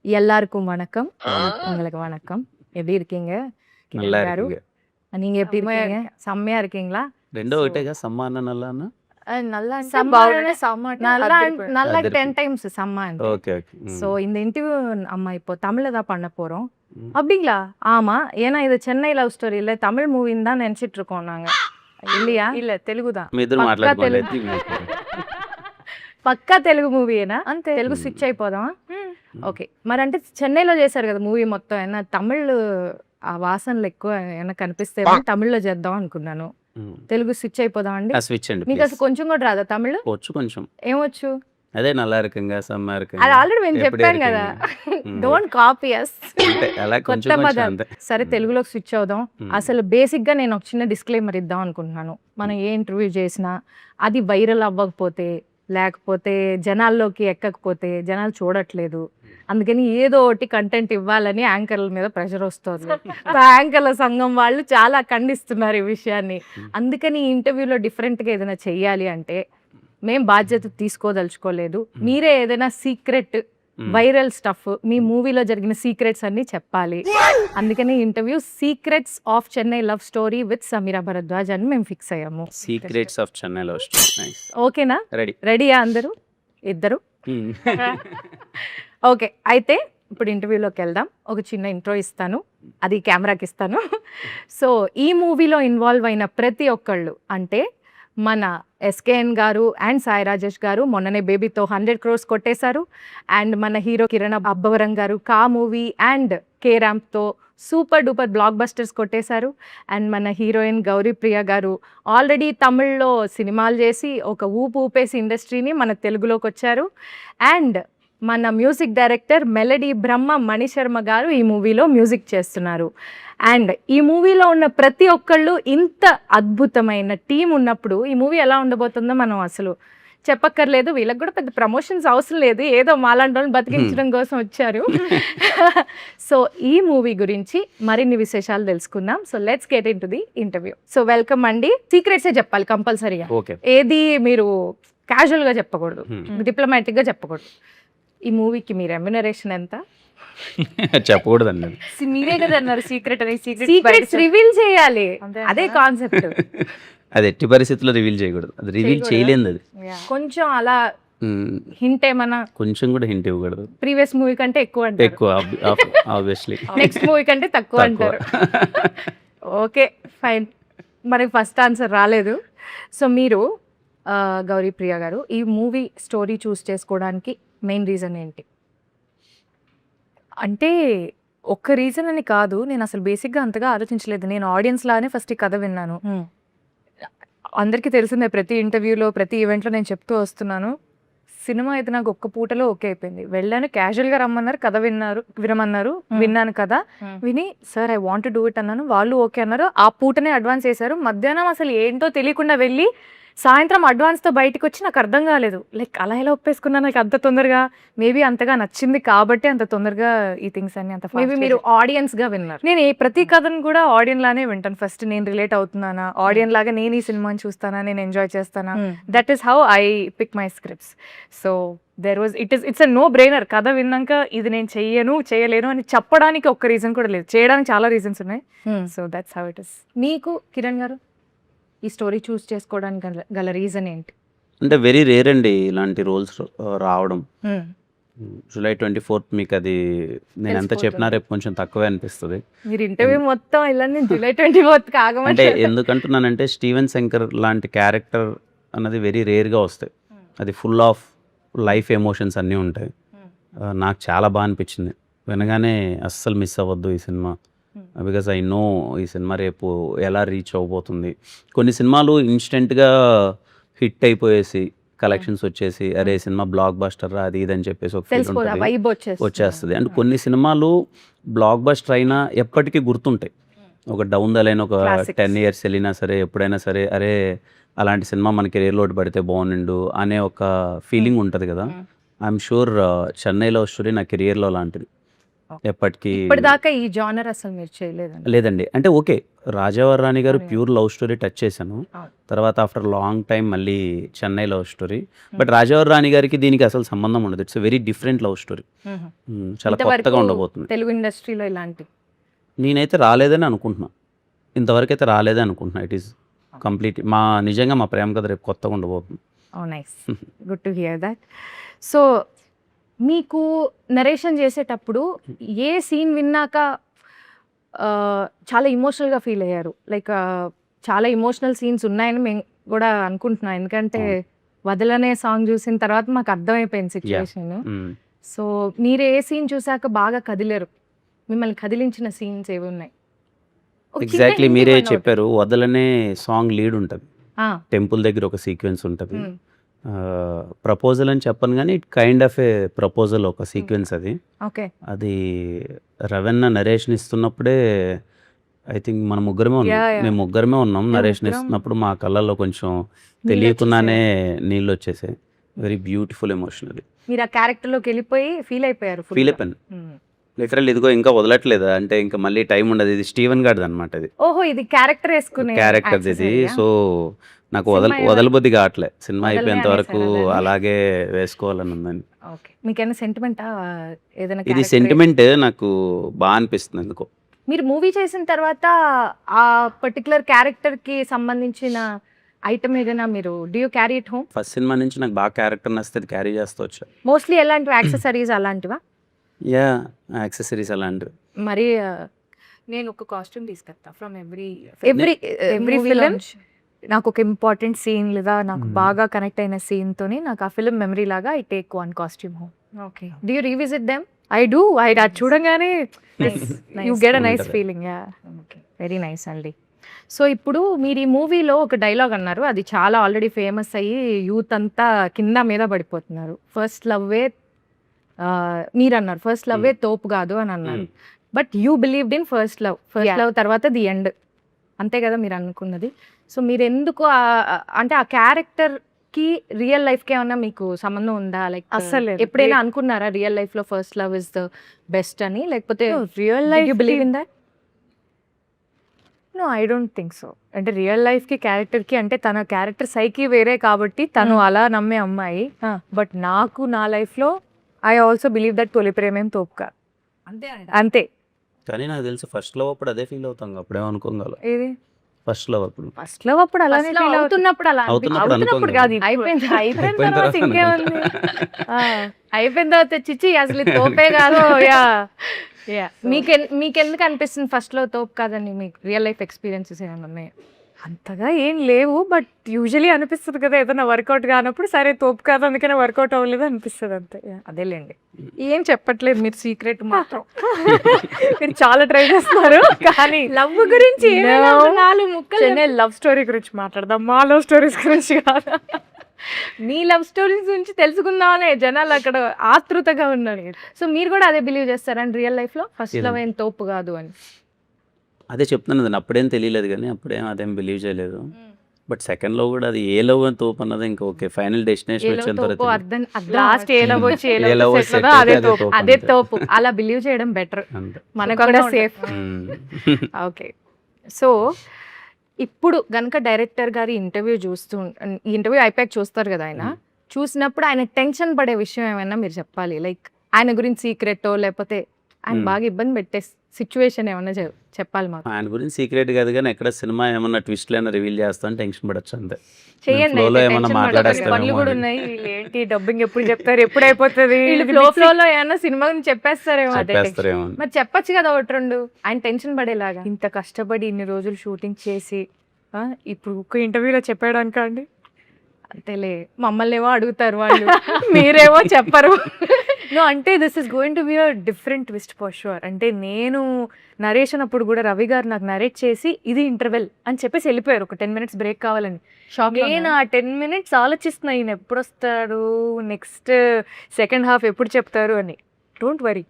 எல்லாருக்கும் வணக்கம். உங்களுக்கு வணக்கம். எப்படி இருக்கீங்க? கிரண் நல்லா గారు. இருக்குங்க. நீங்க எப்படி செம்மையா இருக்கீங்க? செம்மையா இருக்கீங்களா? రెండో సో ఒకటేగా సమ్మాన నల్లాన నల్ల అంటే సమ్మ బాగుండే సమ్మ అంటే நல்லா అద్దరిపోయింది. நல்லா అద్దరిపోయింది. 10 டைம்ஸ் செம்ம అంటే. ఓకే ఓకే ஸோ இந்த இன்டர்வியூ நம்ம இப்போ தமிழ்ல தான் பண்ண போறோம். ம். அப்படிங்களா? ஆமா. ஏன்னா இது சென்னை லவ் ஸ்டோரி இல்ல தமிழ் மூவின்னு தான் நினைச்சிட்டு இருக்கோம் நாங்க. இல்லையா? இல்ல తెలుగు தான். మీ ఇద్దరు పక్కా మాట్లాడుకోండి తెలుగు. అయితే మీకు. పక్కా తెలుగు మూవీయేనా? అంతే. తెలుగు స్విచ్ అయిపోదామా? హ్మ్. ఓకే. మరంటే చెన్నైలో చేశారు కదా మూవీ మొత్తం. ఏమన్నా తమిళ్ ఆ వాసనలు ఎక్కువ ఏమన్నా కనిపిస్తేమో తమిళ్లో చేద్దాం అనుకున్నాను. ఉమ్. తెలుగు స్విచ్ అయిపోదాం అండి. ఆ స్విచ్ అండి మీకు ప్లీజ్. అసలు కొంచెం కూడా రాదా తమిళ్? వచ్చు కొంచెం. ఏమొచ్చు? అదే నల్లా இருக்குங்க సమ్మా అది இருக்குங்க ఆల్రెడీ మేము ఎప్పుడు చెప్పాం కదా. இருக்குங்க. డోంట్ కాపీ అస్. అంతే అలా కొంచెం కొత్త కొంచెం పదాలు. అంతే. సరే తెలుగులోకి స్విచ్ అవుదాం. ఉమ్. అసలు బేసిక్గా నేను ఒక చిన్న డిస్క్లైమర్ ఇద్దాం అనుకుంటున్నాను. మనం ఏ ఇంటర్వ్యూ చేసినా అది వైరల్ అవ్వకపోతే లేకపోతే జనాల్లోకి ఎక్కకపోతే జనాలు చూడట్లేదు, అందుకని ఏదో ఒకటి కంటెంట్ ఇవ్వాలని యాంకర్ల మీద ప్రెషర్ వస్తుంది. యాంకర్ల సంఘం వాళ్ళు చాలా ఖండిస్తున్నారు ఈ విషయాన్ని. అందుకని ఈ ఇంటర్వ్యూలో డిఫరెంట్గా ఏదైనా చెయ్యాలి అంటే మేం బాధ్యత తీసుకోదలుచుకోలేదు. మీరే ఏదైనా సీక్రెట్ వైరల్ స్టఫ్ మీ మూవీలో జరిగిన సీక్రెట్స్ అన్ని చెప్పాలి. అందుకని interview secrets of Chennai love story with Sameera Bharadwaj అని మేము ఫిక్స్ అయ్యాము. Secrets of Chennai love story. Nice. ఓకేనా? రెడీ. రెడీయా అందరూ? ఇద్దరు? ఓకే. అయితే ఇప్పుడు ఇంటర్వ్యూలోకి వెళ్దాం. ఒక చిన్న ఇంట్రో ఇస్తాను, అది కెమెరాకి ఇస్తాను. సో ఈ మూవీలో ఇన్వాల్వ్ అయిన ప్రతి ఒక్కళ్ళు అంటే మన ఎస్కేఎన్ గారు అండ్ సాయి రాజేష్ గారు మొన్ననే బేబీతో 100 crores కొట్టేశారు. అండ్ మన హీరో కిరణ్ అబ్బవరం గారు కా మూవీ అండ్ కే ర్యాంప్తో సూపర్ డూపర్ బ్లాక్ బస్టర్స్ కొట్టేశారు. అండ్ మన హీరోయిన్ గౌరీ ప్రియ గారు ఆల్రెడీ తమిళ్లో సినిమాలు చేసి ఒక ఊపు ఊపేసి ఇండస్ట్రీని మన తెలుగులోకి వచ్చారు. అండ్ మన music director melody Brahma Mani Sharma గారు ఈ మూవీలో మ్యూజిక్ చేస్తున్నారు. అండ్ ఈ మూవీలో ఉన్న ప్రతి ఒక్కళ్ళు ఇంత అద్భుతమైన టీం ఉన్నప్పుడు ఈ మూవీ ఎలా ఉండబోతుందో మనం అసలు చెప్పక్కర్లేదు. వీళ్ళకి కూడా పెద్ద ప్రమోషన్స్ అవసరం లేదు, ఏదో మాలాంటి వాళ్ళని బతికించడం కోసం వచ్చారు. సో ఈ మూవీ గురించి మరిన్ని విశేషాలు తెలుసుకుందాం. So let's get in to the interview. So welcome అండి. సీక్రెట్సే చెప్పాలి కంపల్సరీగా, ఓకే. ఏది మీరు క్యాజువల్గా చెప్పకూడదు, డిప్లొమాటిక్గా చెప్పకూడదు. ఈ మూవీకి మీ రెమ్యునరేషన్ ఎంత? చెప్పకూడదండి అది. మీరే కదా అన్నారు సీక్రెట్ అని. సీక్రెట్స్ రివీల్ చేయాలి, అంతే అదే అంటారా? కాన్సెప్ట్. అది ఎట్టి పరిస్థితుల్లో రివీల్ చేయకూడదు. అది రివీల్ చేయలేదు అది. కొంచెం అలా హింట్ ఏమన్నా కొంచెం కూడా హింట్ ఇవ్వకూడదు. ప్రీవియస్ మూవీ కంటే ఎక్కువ అంటారు, ఎక్కువ ఆబ్వియస్లీ. నెక్స్ట్ మూవీ కంటే తక్కువ అంటారు. Okay fine. మనకి ఫస్ట్ ఆన్సర్ రాలేదు. సో మీరు గౌరీ ప్రియ గారు ఈ మూవీ స్టోరీ చూస్ చేసుకోవడానికి మెయిన్ రీజన్ ఏంటి? అంటే ఒక్క రీజన్ అని కాదు, నేను అసలు బేసిక్గా అంతగా ఆలోచించలేదు. నేను ఆడియన్స్ లానే ఫస్ట్ ఈ కథ విన్నాను. అందరికీ తెలిసిందే, ప్రతి ఇంటర్వ్యూలో ప్రతి ఈవెంట్లో నేను చెప్తూ వస్తున్నాను, సినిమా అయితే నాకు ఒక్క పూటలో ఓకే అయిపోయింది. వెళ్ళాను, క్యాజువల్గా రమ్మన్నారు, కథ వినమన్నారు, విన్నాను కదా, విని sir I want do it అన్నాను, వాళ్ళు ఓకే అన్నారు. ఆ పూటనే అడ్వాన్స్ చేశారు. మధ్యాహ్నం అసలు ఏంటో తెలియకుండా వెళ్ళి సాయంత్రం అడ్వాన్స్తో బయటకు వచ్చి నాకు అర్థం కాలేదు, లైక్ అలా ఎలా ఒప్పేసుకున్నా నాకు అంత తొందరగా. మేబీ అంతగా నచ్చింది కాబట్టి అంత తొందరగా ఈ థింగ్స్ అన్ని అంత మేబీ మీరు ఆడియన్స్గా విన్నారు. నేను ప్రతి కథను కూడా ఆడియన్ లానే వింటాను. ఫస్ట్ నేను రిలేట్ అవుతున్నానా, ఆడియన్ లాగా నేను ఈ సినిమాని చూస్తానా, నేను ఎంజాయ్ చేస్తానా, that is how I pick my scripts. So it's a no brainer. కథ విన్నాక ఇది నేను చేయలేను అని చెప్పడానికి ఒక్క రీజన్ కూడా లేదు, చేయడానికి చాలా రీజన్స్ ఉన్నాయి. So that's how it is. మీకు కిరణ్ గారు ఈ స్టోరీ చూస్ చేసుకోవడానికి గల రీజన్ ఏంటి? అంటే వెరీ రేర్ అండి ఇలాంటి రోల్స్ రావడం. జూలై 24th మీకు అది నేను ఎంత చెప్పినా రేపు కొంచెం తక్కువే అనిపిస్తుంది. మీరు ఇంటర్వ్యూ మొత్తం ఇలా జూలై 24th అంటే ఆగమంటే ఎందుకంటున్నానంటే స్టీవెన్ శంకర్ లాంటి క్యారెక్టర్ అన్నది వెరీ రేర్గా వస్తాయి. అది ఫుల్ ఆఫ్ లైఫ్ ఎమోషన్స్ అన్నీ ఉంటాయి. నాకు చాలా బాగా అనిపించింది వినగానే. అస్సలు మిస్ అవ్వద్దు ఈ సినిమా, బికాజ్ ఐ నో ఈ సినిమా రేపు ఎలా రీచ్ అవ్వబోతుంది. కొన్ని సినిమాలు ఇన్స్టెంట్గా హిట్ అయిపోయేసి కలెక్షన్స్ వచ్చేసి అరే సినిమా బ్లాక్ బస్టర్ అది ఇది అని చెప్పేసి ఒక ఫీల్ ఉంటుంది, వచ్చేస్తుంది. అండ్ కొన్ని సినిమాలు బ్లాక్ బస్టర్ అయినా ఎప్పటికీ గుర్తుంటాయి. ఒక డౌన్ ద లైన్ ఒక 10 years వెళ్ళినా సరే ఎప్పుడైనా సరే అరే అలాంటి సినిమా మన కెరీర్లో పడితే బాగుండు అనే ఒక ఫీలింగ్ ఉంటుంది కదా. I'm sure Chennai love story నా కెరియర్లో లాంటిది. ఎప్పటికీ ఇప్పటిదాకా ఈ జానర్ అసలు మీరు చేయలేదండి. లేదండి. అంటే ఓకే. 'రాజావారి రాణి' గారు అవును. ప్యూర్ లవ్ స్టోరీ టచ్ చేశాను. అవును. తర్వాత ఆఫ్టర్ లాంగ్ టైమ్ మళ్ళీ 'చెన్నై లవ్ స్టోరీ.' బట్ 'రాజావారి రాణి' గారికి దీనికి అసలు సంబంధం ఉండదు. It's very different love story. చాలా ఇంతవరకు కొత్తగా ఉండబోతుంది. తెలుగు ఇండస్ట్రీలో ఇలాంటి నేనైతే రాలేదని అనుకుంటున్నా. ఇంతవరకైతే రాలేదని అనుకుంటున్నా. ఇట్ ఈస్ కంప్లీట్ నిజంగా మా ప్రేమ కథ రేపు కొత్తగా ఉండబోతుంది. Oh nice, good to hear that. So మీకు నరేషన్ చేసేటప్పుడు ఏ సీన్ విన్నాక చాలా ఇమోషనల్గా ఫీల్ అయ్యారు? లైక్ చాలా ఇమోషనల్ సీన్స్ ఉన్నాయని మేము కూడా అనుకుంటున్నాం, ఎందుకంటే వదలనే సాంగ్ చూసిన తర్వాత మాకు అర్థమైపోయింది సిచ్యువేషన్. సో మీరు ఏ సీన్ చూసాక బాగా కదిలేరు, మిమ్మల్ని కదిలించిన సీన్స్ ఏవి ఉన్నాయి? ఒక చిన్న ఎగ్జాక్ట్లీ hint మీరే ఇవ్వండి ఒకటి. చెప్పారు. వదలనే సాంగ్ లీడ్ ఉంటుంది. ఆ, టెంపుల్ దగ్గర ఒక సీక్వెన్స్ ఉంటుంది. మ్, ప్రపోజల్ అని చెప్పను కానీ it kind of A proposal ఒక సీక్వెన్స్ అది. ఓకే. అది రవెన్న నరేషన్ ఇస్తున్నప్పుడే ఐ థింక్ మన ముగ్గురమే ఉన్నాం. Yeah, yeah. మేము ముగ్గురమే ఉన్నాం. మేము నరేషన్ ముగ్గురం. ఇస్తున్నప్పుడు మా కళ్ళల్లో కొంచెం తెలియకుండానే నీళ్ళు వచ్చేసాయి. వెరీ బ్యూటిఫుల్ ఎమోషన్ అది. మీరు ఆ క్యారెక్టర్లోకి వెళ్ళిపోయి ఫీల్ అయిపోయారు full ఫీల్ గా. అయిపోయాను. మ్. లిటరల్ ఇదిగో ఇంకా వదలట్లేదు అంటే ఇంకా మళ్ళీ టైం ఉండదు. ఇది స్టీవెన్ గార్డ్ అనమాట. ఇది ఓహో, ఇది క్యారెక్టర్ వేసుకునే క్యారెక్టర్ ఇది. accessory ఆ? సో నాకు సినిమా వదలబుద్ధి కావట్లే. సినిమా వదలనే అయిపోయేంత వరకు అనేసారా దాన్ని? అలాగే వేసుకోవాలని ఉందని. ఓకే. మీకేమైనా సెంటిమెంటా ఏదైనా ఇది character సెంటిమెంట్ నాకు బాగా అనిపిస్తుంది ఎందుకో. మీరు మూవీ చేసిన తర్వాత ఆ పర్టికులర్ క్యారెక్టర్ కి సంబంధించిన ఐటమ్ ఏదైనా మీరు do you carry it home? First cinema నుంచి నాకు బాగా క్యారెక్టర్ నచ్చితే క్యారీ చేస్తూ వచ్చా. మోస్ట్లీ ఎలాంటివి యాక్సెసరీస్ అలాంటివా? యా యాక్సెసరీస్ అలాంటివి. మరి నేను ఒక కాస్ట్యూమ్ తీసుకొస్తా from every every every film. నాకు ఒక ఇంపార్టెంట్ సీన్ లేదా నాకు బాగా కనెక్ట్ అయిన సీన్ తోని నాకు ఆ ఫిలిం మెమరీ లాగా I take one costume home. Okay. Do you revisit them? I do. అది చూడంగానే యూ గెట్ అ నైస్ ఉంటది. ఫీలింగ్. ఓకే, వెరీ నైస్ అండి. సో ఇప్పుడు మీరు ఈ మూవీలో ఒక డైలాగ్ అన్నారు, అది చాలా ఆల్రెడీ ఫేమస్ అయ్యి యూత్ అంతా కింద మీద పడిపోతున్నారు. ఫస్ట్ లవ్వే మీరు అన్నారు ఫస్ట్ లవ్వే తోపు కాదు అని అన్నారు. But you believed in first love. First Yeah. Love తర్వాత ది ఎండ్, అంతే కదా మీరు అనుకున్నది? సో మీరు ఎందుకు అంటే ఆ క్యారెక్టర్ కి రియల్ లైఫ్ కి ఏమన్నా మీకు సంబంధం ఉందా? లైక్ అస్సలు లేదు. ఎప్పుడైనా అనుకున్నారా రియల్ లైఫ్ లో first love is the best అని? లేకపోతే real you life believe in that? No, I don't think so. అంటే రియల్ లైఫ్ కి క్యారెక్టర్ కి అంటే తన క్యారెక్టర్ సైకి వేరే కాబట్టి తను అలా నమ్మే అమ్మాయి. బట్ నాకు నా లైఫ్ లో ఐ ఆల్సో బిలీవ్ దట్ తొలి ప్రేమేం తోపుగా అంతే. కానీ నాకు తెలిసి ఫస్ట్ లవ్ అప్పుడు అదే ఫీల్ అవుతాం. అప్పుడేమో అనుకోగల ఏది ఫస్ట్ లవ్ అప్పుడు. ఫస్ట్ లవ్ అప్పుడు అలానే First love feel అవుతున్నప్పుడు అలా అవుతున్నప్పుడు అవుతున్నప్పుడు అనుకోం కాదు, కదా. అయిపోయింది. అయిపోయిన అయిపోయిన తర్వాత తర్వాత ఇంకేముంది. అయిపోయిన తర్వాత చిచ్చి అసలు ఇది తోపే కాదు. యా మీకెందుకు అనిపిస్తుంది ఫస్ట్ లో తోపు కాదని? మీకు రియల్ లైఫ్ ఎక్స్పీరియన్సెస్ ఏమైనా ఉన్నాయి? అంతగా ఏం లేవు. బట్ యూజువలీ అనిపిస్తుంది కదా ఏదైనా వర్కౌట్ కానప్పుడు, సరే తోపు కాదు అందుకనే వర్కౌట్ అవ్వలేదు అనిపిస్తుంది అంతే. అదేలేండి. ఏం చెప్పట్లేదు మీరు సీక్రెట్ మాత్రం. మీరు చాలా ట్రై చేస్తున్నారు కానీ లవ్ గురించి ఏమైనా ఒక నాలుగు ముక్కలు చెన్నై లవ్ స్టోరీ గురించి మాట్లాడదాం, మా లవ్ స్టోరీస్ గురించి కాదు. మీ లవ్ స్టోరీస్ గురించి తెలుసుకుందామనే జనాలు అక్కడ ఆతృతగా ఉన్నారు. సో మీరు కూడా అదే బిలీవ్ చేస్తారండి రియల్ లైఫ్ లో ఫస్ట్ లవ్ ఏం తోపు కాదు అని? అదే చెప్తున్నాను కదా, అప్పుడేం తెలియలేదు కానీ అప్పుడేం అదేం బిలీవ్ చేయలేదు. బట్ సెకండ్ లో కూడా అది ఏ లవ్ అని తోపు అన్నది ఇంకా ఓకే. ఫైనల్ డెస్టినేషన్ ఏలో వచ్చేంత తోపు వరకు అర్థం లాస్ట్ ఏ లవ్ వచ్చి ఏ ఏ లవ్ love సెట్ set అదే అయితే అదే తోపు. తోపు. అదే తోపు. అలా బిలీవ్ చేయడం బెటర్, అంతే. మనకు కూడా సేఫ్. ఓకే. సో ఇప్పుడు గనక డైరెక్టర్ గారి ఇంటర్వ్యూ ఈ ఇంటర్వ్యూ అయిపోయాక చూస్తారు కదా ఆయన, చూసినప్పుడు ఆయన టెన్షన్ పడే విషయం ఏమైనా మీరు చెప్పాలి? లైక్ ఆయన గురించి సీక్రెటో లేకపోతే ఆయన బాగా ఇబ్బంది పెట్టే సిచ్యువేషన్ ఏమైనా చెప్పాలి మాకు. ఆయన గురించి సీక్రెట్ కాదు కానీ ఎక్కడ సినిమా ఏమన్నా ట్విస్ట్ అయినా రివీల్ చేస్తాను టెన్షన్ పడచ్చు అంతే. చేయండి Flow లో అయితే, ఏమన్నా tension పడకండి. మాట్లాడేస్తారేమో పనులు కూడా అని. ఉన్నాయి. వీళ్ళు ఏంటి డబ్బింగ్ ఎప్పుడు చెప్తారు, ఎప్పుడు అయిపోతుంది, ఫ్లో లో ఏమైనా సినిమా గురించి చెప్పేస్తారేమో. చెప్పేస్తారేమో అని. మరి చెప్పొచ్చు కదా ఒకటి రెండు, ఆయన టెన్షన్ పడేలాగా. ఇంత కష్టపడి ఇన్ని రోజులు షూటింగ్ చేసి ఇప్పుడు ఒక ఇంటర్వ్యూలో చెప్పాడానిక అండి? అంతేలే, మమ్మల్ని ఏమో అడుగుతారు వాళ్ళు, మీరేమో చెప్పరు. నో, అంటే this is going to be a different twist for sure. అంటే నేను నరేషన్ అప్పుడు కూడా రవి గారు నాకు నరేట్ చేసి ఇది ఇంటర్వెల్ అని చెప్పేసి వెళ్ళిపోయారు, ఒక 10 minutes బ్రేక్ కావాలని. నేను ఆ 10 minutes ఆలోచిస్తున్నా ఈయన ఎప్పుడు వస్తాడు, నెక్స్ట్ సెకండ్ హాఫ్ ఎప్పుడు చెప్తారు అని. Don't worry,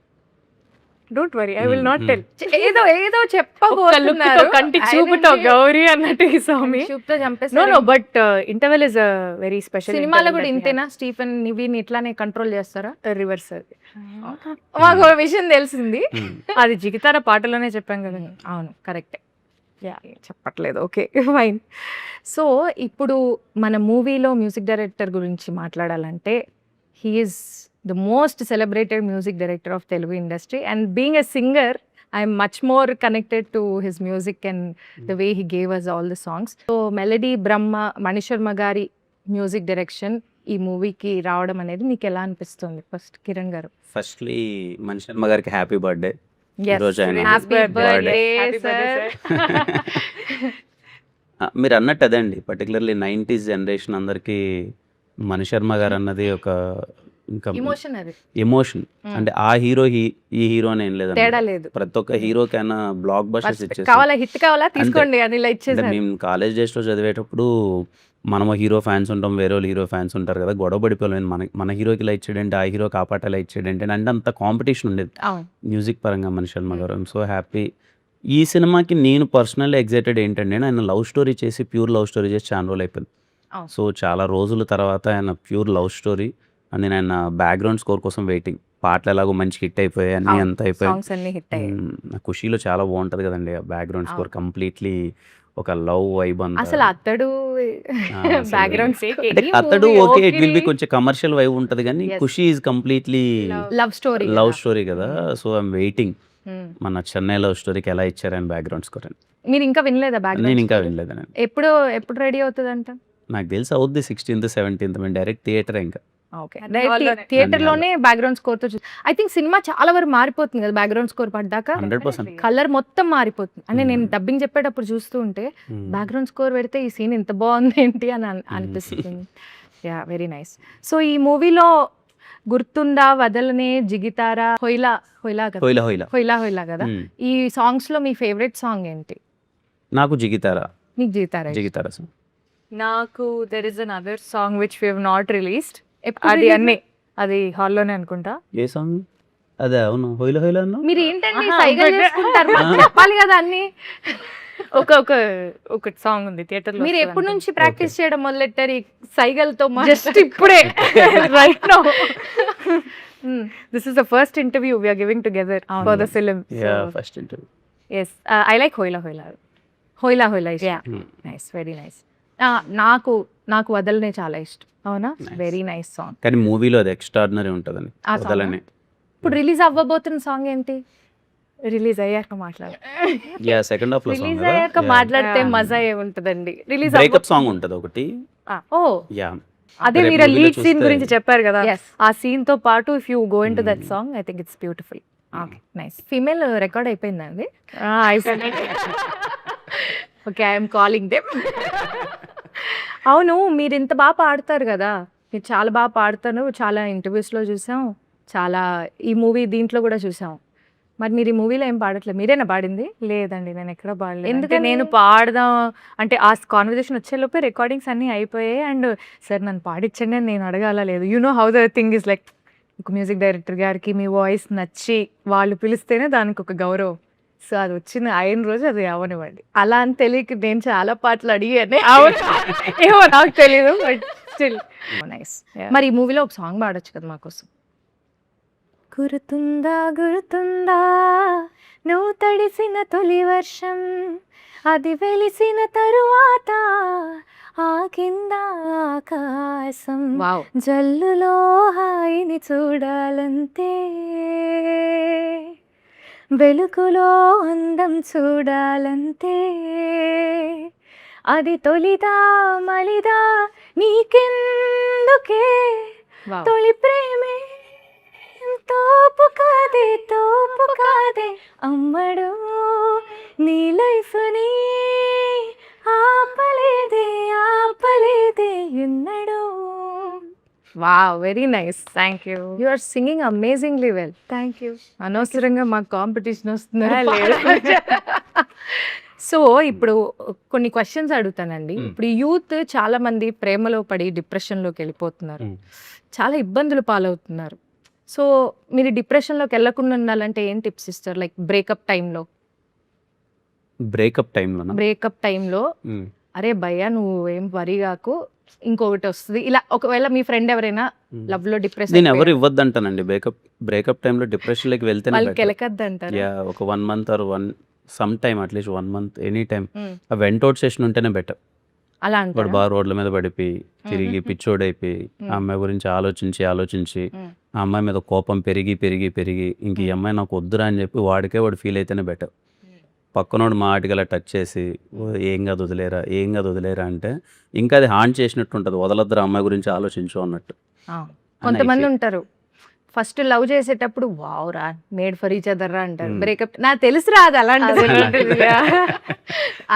don't worry I will not tell. ఏదో ఏదో లుక్తో చెప్పబోతున్నారు కంటి చూపుతో గౌరీ అన్నట్టు ఈ స్వామి. చూపుతో నో చంపేస్తారు. No but interval is a very special. సినిమాలో కూడా ఇంతేనా? స్టీఫెన్ నివిన్ ఇట్లానే కంట్రోల్ చేస్తారా? రివర్స్ అది. మాకు ఒక విషయం తెలిసింది. అది జిగితార పాటలోనే చెప్పాం కదా. అవును, కరెక్టే. చెప్పట్లేదు. Okay, fine. సో ఇప్పుడు మన మూవీలో మ్యూజిక్ డైరెక్టర్ గురించి మాట్లాడాలంటే he's the most celebrated music director of Telugu industry, and being a singer I'm much more connected to his music and the way he gave us all the songs. So melody Brahma Manisharma గారి music direction ఈ మూవీకి రావడం అనేది మీకు ఎలా అనిపిస్తుంది? First Kiran గారు. Firstly Mani Sharma గారికి హ్యాపీ బర్త్డే. Yes. ఈరోజు ఆయన Happy birthday, sir. మీరు అన్నట్టు అదే అండి, పర్టికులర్లీ 90s జనరేషన్ అందరికీ మణిశర్మ గారు అన్నది ఒక ఇంకా ఎమోషన్ అది, ఎమోషన్. అంటే ఆ హీరో ఈ హీరో అని ఏం తేడా లేదండి, లేదు. ప్రతి ఒక్క హీరోకైనా బ్లాక్ బస్టర్స్ ఇచ్చేసి. కావాలా హిట్ కావాలా తీసుకోండి అని ఇలా అంటే ఇచ్చేసారు. మేము కాలేజ్ డేస్లో చదివేటప్పుడు మనము హీరో ఫ్యాన్స్ ఉంటాం, వేరే వాళ్ళు హీరో ఫ్యాన్స్ ఉంటారు కదా, గొడవ పడిపోలేము. మన హీరోకి ఇలా ఇచ్చాడంటే ఆ హీరోకి ఆ పాట ఇలా ఇచ్చాడంటే అంటే అంత కాంపిటీషన్ ఉండేది అవును. మ్యూజిక్ పరంగా మణిశర్మ గారు. I'm so happy. ఈ సినిమాకి నేను పర్సనల్లీ ఎగ్జైటెడ్ ఏంటంటే, ఆయన లవ్ స్టోరీ చేసి ప్యూర్ లవ్ స్టోరీ చేసి చాలా రోజులు అయిపోయింది. అవును. సో చాలా రోజుల తర్వాత ఆయన ప్యూర్ లవ్ స్టోరీ అండ్ నేను ఆయన బ్యాక్గ్రౌండ్ స్కోర్ కోసం వెయిటింగ్. పాటలు ఎలాగో మంచి హిట్ అయిపోయాయి, అన్నీ అవును. అంత అయిపోయాయి. సాంగ్స్ అన్ని హిట్ అయ్యాయి. ఖుషీలో చాలా బాగుంటది కదండి ఆ బ్యాక్గ్రౌండ్ స్కోర్, అవును. కంప్లీట్లీ ఒక లవ్ వైబ్ అంతా. అసలు అతడు అసలు బ్యాక్గ్రౌండ్ అంటే అతడు ఓకే, ఇట్ విల్ బి కొంచెం కమర్షియల్ వైబ్ ఉంటది కానీ Yes. Kushi is completely love story. Love story కదా. సో ఐఎమ్ వెయిటింగ్ మన చెన్నై లవ్ స్టోరీకి ఎలా ఇచ్చారని బ్యాక్గ్రౌండ్ స్కోర్ అని. మీరు ఇంకా వినలేదా నేను బ్యాక్గ్రౌండ్? ఇంకా వినలేదండి. ఎప్పుడు రెడీ అవుతుందంట? నాకు తెలిసి అవుద్ది 16th 17th మేము డైరెక్ట్ థియేటర్ ఇంకా. ఓకే, అన్ని హాల్లోనే. థియేటర్ లోనే బ్యాక్గ్రౌండ్ స్కోర్ తో ఐ థింక్ సినిమా చాలా వరకు మారిపోతుంది కదా బ్యాక్గ్రౌండ్ స్కోర్ పడ్డాక. 100%. కలర్ మొత్తం మారిపోతుంది. అంటే నేను Hmm. డబ్బింగ్ చెప్పేటప్పుడు చూస్తూ ఉంటే Hmm. బ్యాక్గ్రౌండ్ స్కోర్ పెడితే ఈ సీన్ ఇంత బాగుంది ఏంటి అని అనిపిస్తుంది. Yeah, very nice. సో ఈ మూవీలో గుర్తుందా, వదలనే, జిగితారా, హొయిలా హొయిలా కదా, హోయిలా హోయిలా. హొయిలా హొయిలా కదా, Hmm. ఈ సాంగ్స్ లో మీ ఫేవరెట్ సాంగ్ ఏంటి? నాకు జిగితారా మీకు జిగితారా? జిగితారా సాంగ్. నాకు there is an other song which we have not released. ఎప్పుడు అది release? అన్ని అది హాల్లోనే అనుకుంటా. ఏ సాంగ్ అదే? అవును, హోయిలా హోయిలా అన్నా. మీరు ఏంటండి ఆహా, సైగలు ఒకటే. చేసుకుంటారు? మాకు చెప్పాలి కదా అన్ని. ఒక సాంగ్ ఉంది థియేటర్ లో. మీరు ఎప్పటి నుంచి ప్రాక్టీస్ చేయడం మొదలెట్టారు ఈ సైగలతో? జస్ట్ ఇప్పుడే right now. This is the first interview we are giving together for the film. Yeah, first interview. Yes, I like Hoila Hoila. హోయిలా హోయిలా ఇష్టం. Yeah. Nice, very nice. నాకు వదలనే చాలా ఇష్టం. అవునా? Very nice song. కానీ మూవీలో అది ఎక్స్ట్రాడినరీ ఉంటుందని ఆ song వదలనే. ఇప్పుడు రిలీజ్ అవ్వబోతున్న సాంగ్ ఏంటి? రిలీజ్ అయ్యాక మాట్లాడు. యా, సెకండ్ హాఫ్ లో సాంగ్ రిలీజ్ కదా. అయ్యాక మాట్లాడితే Yeah. మజా ఏముంటదండి. రిలీజ్ బ్రేకప్ సాంగ్ ఉంటది ఒకటి. ఓ యా, అదే రేపు మీరు movie లో లీడ్ సీన్ చూస్తే- గురించి చెప్పారు కదా, Yes. ఆ సీన్ తో పాటు if you go into that song I think it's beautiful. Okay, nice. Female record అయిపోయిందండి. Okay, I'm calling them. అవును, మీరు ఇంత బాగా పాడతారు కదా, మీరు చాలా బాగా పాడతారు. చాలా ఇంటర్వ్యూస్లో చూసాం, చాలా ఈ మూవీ దీంట్లో కూడా చూసాం. మరి మీరు ఈ మూవీలో ఏం పాడట్లేదు, మీరేనా పాడింది? లేదండి, నేను ఎక్కడ పాడలేదు. ఎందుకని? ఎందుకంటే నేను పాడదాం అంటే ఆ కాన్వర్జేషన్ వచ్చేలోపే రికార్డింగ్స్ అన్నీ అయిపోయాయి. అండ్ సార్ నన్ను పాడించండి అని నేను అడగాల లేదు. You know how the thing is like, ఒక మ్యూజిక్ డైరెక్టర్ గారికి మీ వాయిస్ నచ్చి వాళ్ళు పిలిస్తేనే దానికి ఒక గౌరవం. సో అది వచ్చిన అయిన రోజు అది అవనివ్వండి. అలా అని తెలియక నేను చాలా పాటలు అడిగానే. ఏమో నాకు తెలియదు, బట్ స్టిల్ నైస్. Yeah. మరి ఈ మూవీలో ఒక సాంగ్ పాడొచ్చు కదా మాకోసం. గుర్తుందా గుర్తుందా నువ్వు తడిసిన తొలి వర్షం, అది వెలిసిన తరువాత ఆ కింద ఆకాశం, వావ్, జల్లులో హాయిని చూడాలంతే, వెలుగులో అందం చూడాలంతే, అది తొలిదా మలిదా నీకెందుకే, వావ్. తొలి ప్రేమే తోపు కాదే అమ్మడు, నీ లైఫ్ ని ఆపలేదే ఎన్నడు. Wow, very nice. Thank you. You are singing amazingly well. Thank you. అనవసరంగా మాకు కాంపిటీషన్ వస్తుంది. లేదు. సో ఇప్పుడు కొన్ని క్వశ్చన్స్ అడుగుతానండి. ఇప్పుడు యూత్ చాలా మంది ప్రేమలో పడి డిప్రెషన్లోకి వెళ్ళిపోతున్నారు, చాలా ఇబ్బందులు పాలవుతున్నారు. సో మీరు డిప్రెషన్లోకి వెళ్ళకుండా ఉండాలంటే ఏం టిప్స్ ఇస్తారు? లైక్ బ్రేకప్ టైంలో బ్రేకప్ టైంలోనా? అరే భయ్యా నువ్వు ఏం వరి కాకు, ఇంకొకటి వస్తుంది ఇలా. ఒకవేళ మీ ఫ్రెండ్ ఎవరైనా లవ్ లో డిప్రెషన్ నేను ఎవరు ఇవ్వద్దంటానండి. బ్రేకప్ టైంలో డిప్రెషన్లోకి వెళ్తేనే వాళ్ళకి better. వెళ్ళకద్దంటారు. యా, ఒక 1 month or some time, at least 1 month, any time ఆ వెంటౌట్ సెషన్ ఉంటేనే బెటర్. అలా వాడు అంటారు. బాగా రోడ్ల మీద పడిపోయి తిరిగి పిచ్చోడైపోయి ఆ అమ్మాయి గురించి ఆలోచించి ఆ అమ్మాయి మీద కోపం పెరిగి ఇంక ఈ అమ్మాయి నాకు వద్దురా అని చెప్పి వాడు ఫీల్ అయితేనే బెటర్. పక్కనోడు మాటికి అలా టచ్ చేసి "ఓ, ఏం కాదు వదిలేరా అంటే ఇంకా అది హాన్ చేసినట్టు ఉంటుంది. వదలొద్దురా అమ్మాయి గురించి ఆలోచించు అన్నట్టు. కొంతమంది ఉంటారు ఫస్ట్ లవ్ చేసేటప్పుడు వావురా మేడ్ ఫర్ ఈచ్ అదర్ రా అంటారు. బ్రేకప్ నాకు తెలుసురా అది అలాంటిది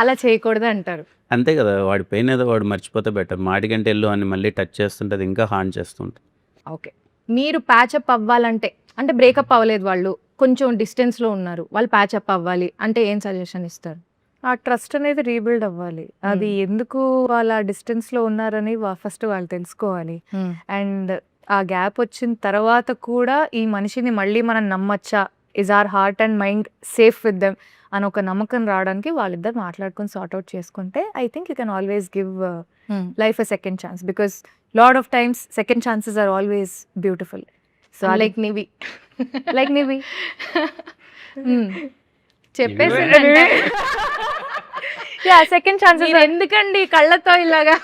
అలా చేయకూడదు అంటారు. అంతే కదా, వాడి పెయిన్ ఏదో వాడు మర్చిపోతే బెటర్. మాటికంటే వెళ్ళు అని మళ్ళీ టచ్ చేస్తుంటే అది ఇంకా హాన్ చేస్తుంటుంది. ఓకే, మీరు ప్యాచప్ అవ్వాలంటే, అంటే బ్రేకప్ అవ్వలేదు, వాళ్ళు కొంచెం డిస్టెన్స్లో ఉన్నారు, వాళ్ళు ప్యాచప్ అవ్వాలి అంటే ఏం సజెషన్ ఇస్తారు? ఆ ట్రస్ట్ అనేది రీబిల్డ్ అవ్వాలి. అది ఎందుకు వాళ్ళ డిస్టెన్స్లో ఉన్నారని ఫస్ట్ వాళ్ళు తెలుసుకోవాలి. అండ్ ఆ గ్యాప్ వచ్చిన తర్వాత కూడా ఈ మనిషిని మళ్ళీ మనం నమ్మచ్చా, is our heart and mind safe with them అని ఒక నమ్మకం రావడానికి వాళ్ళిద్దరు మాట్లాడుకొని సార్ట్అవుట్ చేసుకుంటే I think you can always give life a second chance, because lot of times second chances are always beautiful. So like Nivi చెప్పేసి చెప్పేసి సెకండ్ ఛాన్సెస్ ఎందుకండి కళ్ళతో ఇలాగా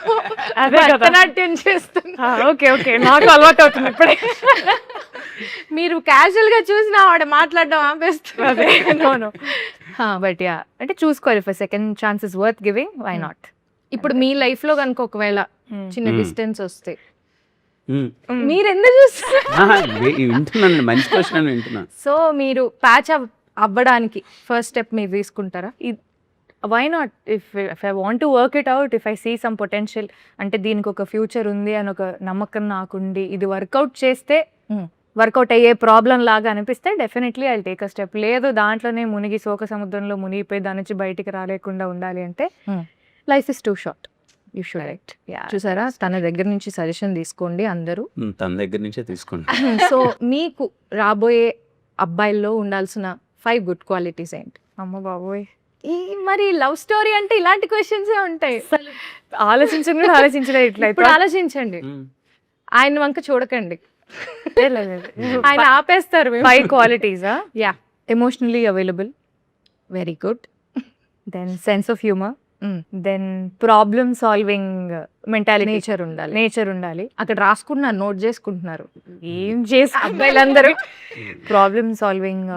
అదే కదా. భరతనాట్యం చేస్తున్నా? ఓకే నాకు అలవాటు అవుతుంది ఇప్పుడే. మీరు క్యాజువల్ గా చూసిన ఆవిడ మాట్లాడడం ఆపేస్తున్నారు. బట్ యా, అంటే చూసుకోవాలి. For second chance is worth giving, why not? ఇప్పుడు మీ లైఫ్ లో కనుక ఒకవేళ చిన్న Hmm. డిస్టెన్స్ వస్తే మ్మ్. మీరు ఎందుకు చూస్తారు? వింటున్నాను, మంచి క్వశ్చన్ వింటున్నా. సో మీరు ప్యాచ్ అవ్వడానికి ఫస్ట్ స్టెప్ మీరు తీసుకుంటారా? Why not? If I want to work it out, if I see some potential, అంటే దీనికి ఒక ఫ్యూచర్ ఉంది అని ఒక నమ్మకం నాకుండి ఇది వర్కౌట్ చేస్తే వర్కౌట్ అయ్యే ప్రాబ్లం లాగా అనిపిస్తే definitely I take a step. లేదు దాంట్లోనే మునిగి శోక సముద్రంలో మునిగిపోయి దాని నుంచి బయటికి రాలేకుండా ఉండాలి అంటే life is two short, you should act. చూసారా, తన దగ్గర నుంచి సజెషన్ తీసుకోండి అందరూ. తన దగ్గర నుంచే తీసుకోండి. సో మీకు రాబోయే అబ్బాయిల్లో ఉండాల్సిన 5 గుడ్ క్వాలిటీస్ ఏంటి? అమ్మ బాబోయ్, ఈ మరి లవ్ స్టోరీ అంటే ఇలాంటి క్వశ్చన్స్ ఉంటాయి. ఆలోచించలేదు ఇట్లా. ఇప్పుడు ఆలోచించండి, ఆయన వంక చూడకండి, ఆయన ఆపేస్తారు. 5 క్వాలిటీసా? Yeah, emotionally available, very good. Then sense of humour, then problem solving mentality, nature ఉండాలి. అక్కడ రాసుకున్నారు, నోట్ చేసుకుంటున్నారు. ఏం చేసి అబ్బాయిలందరూ problem solving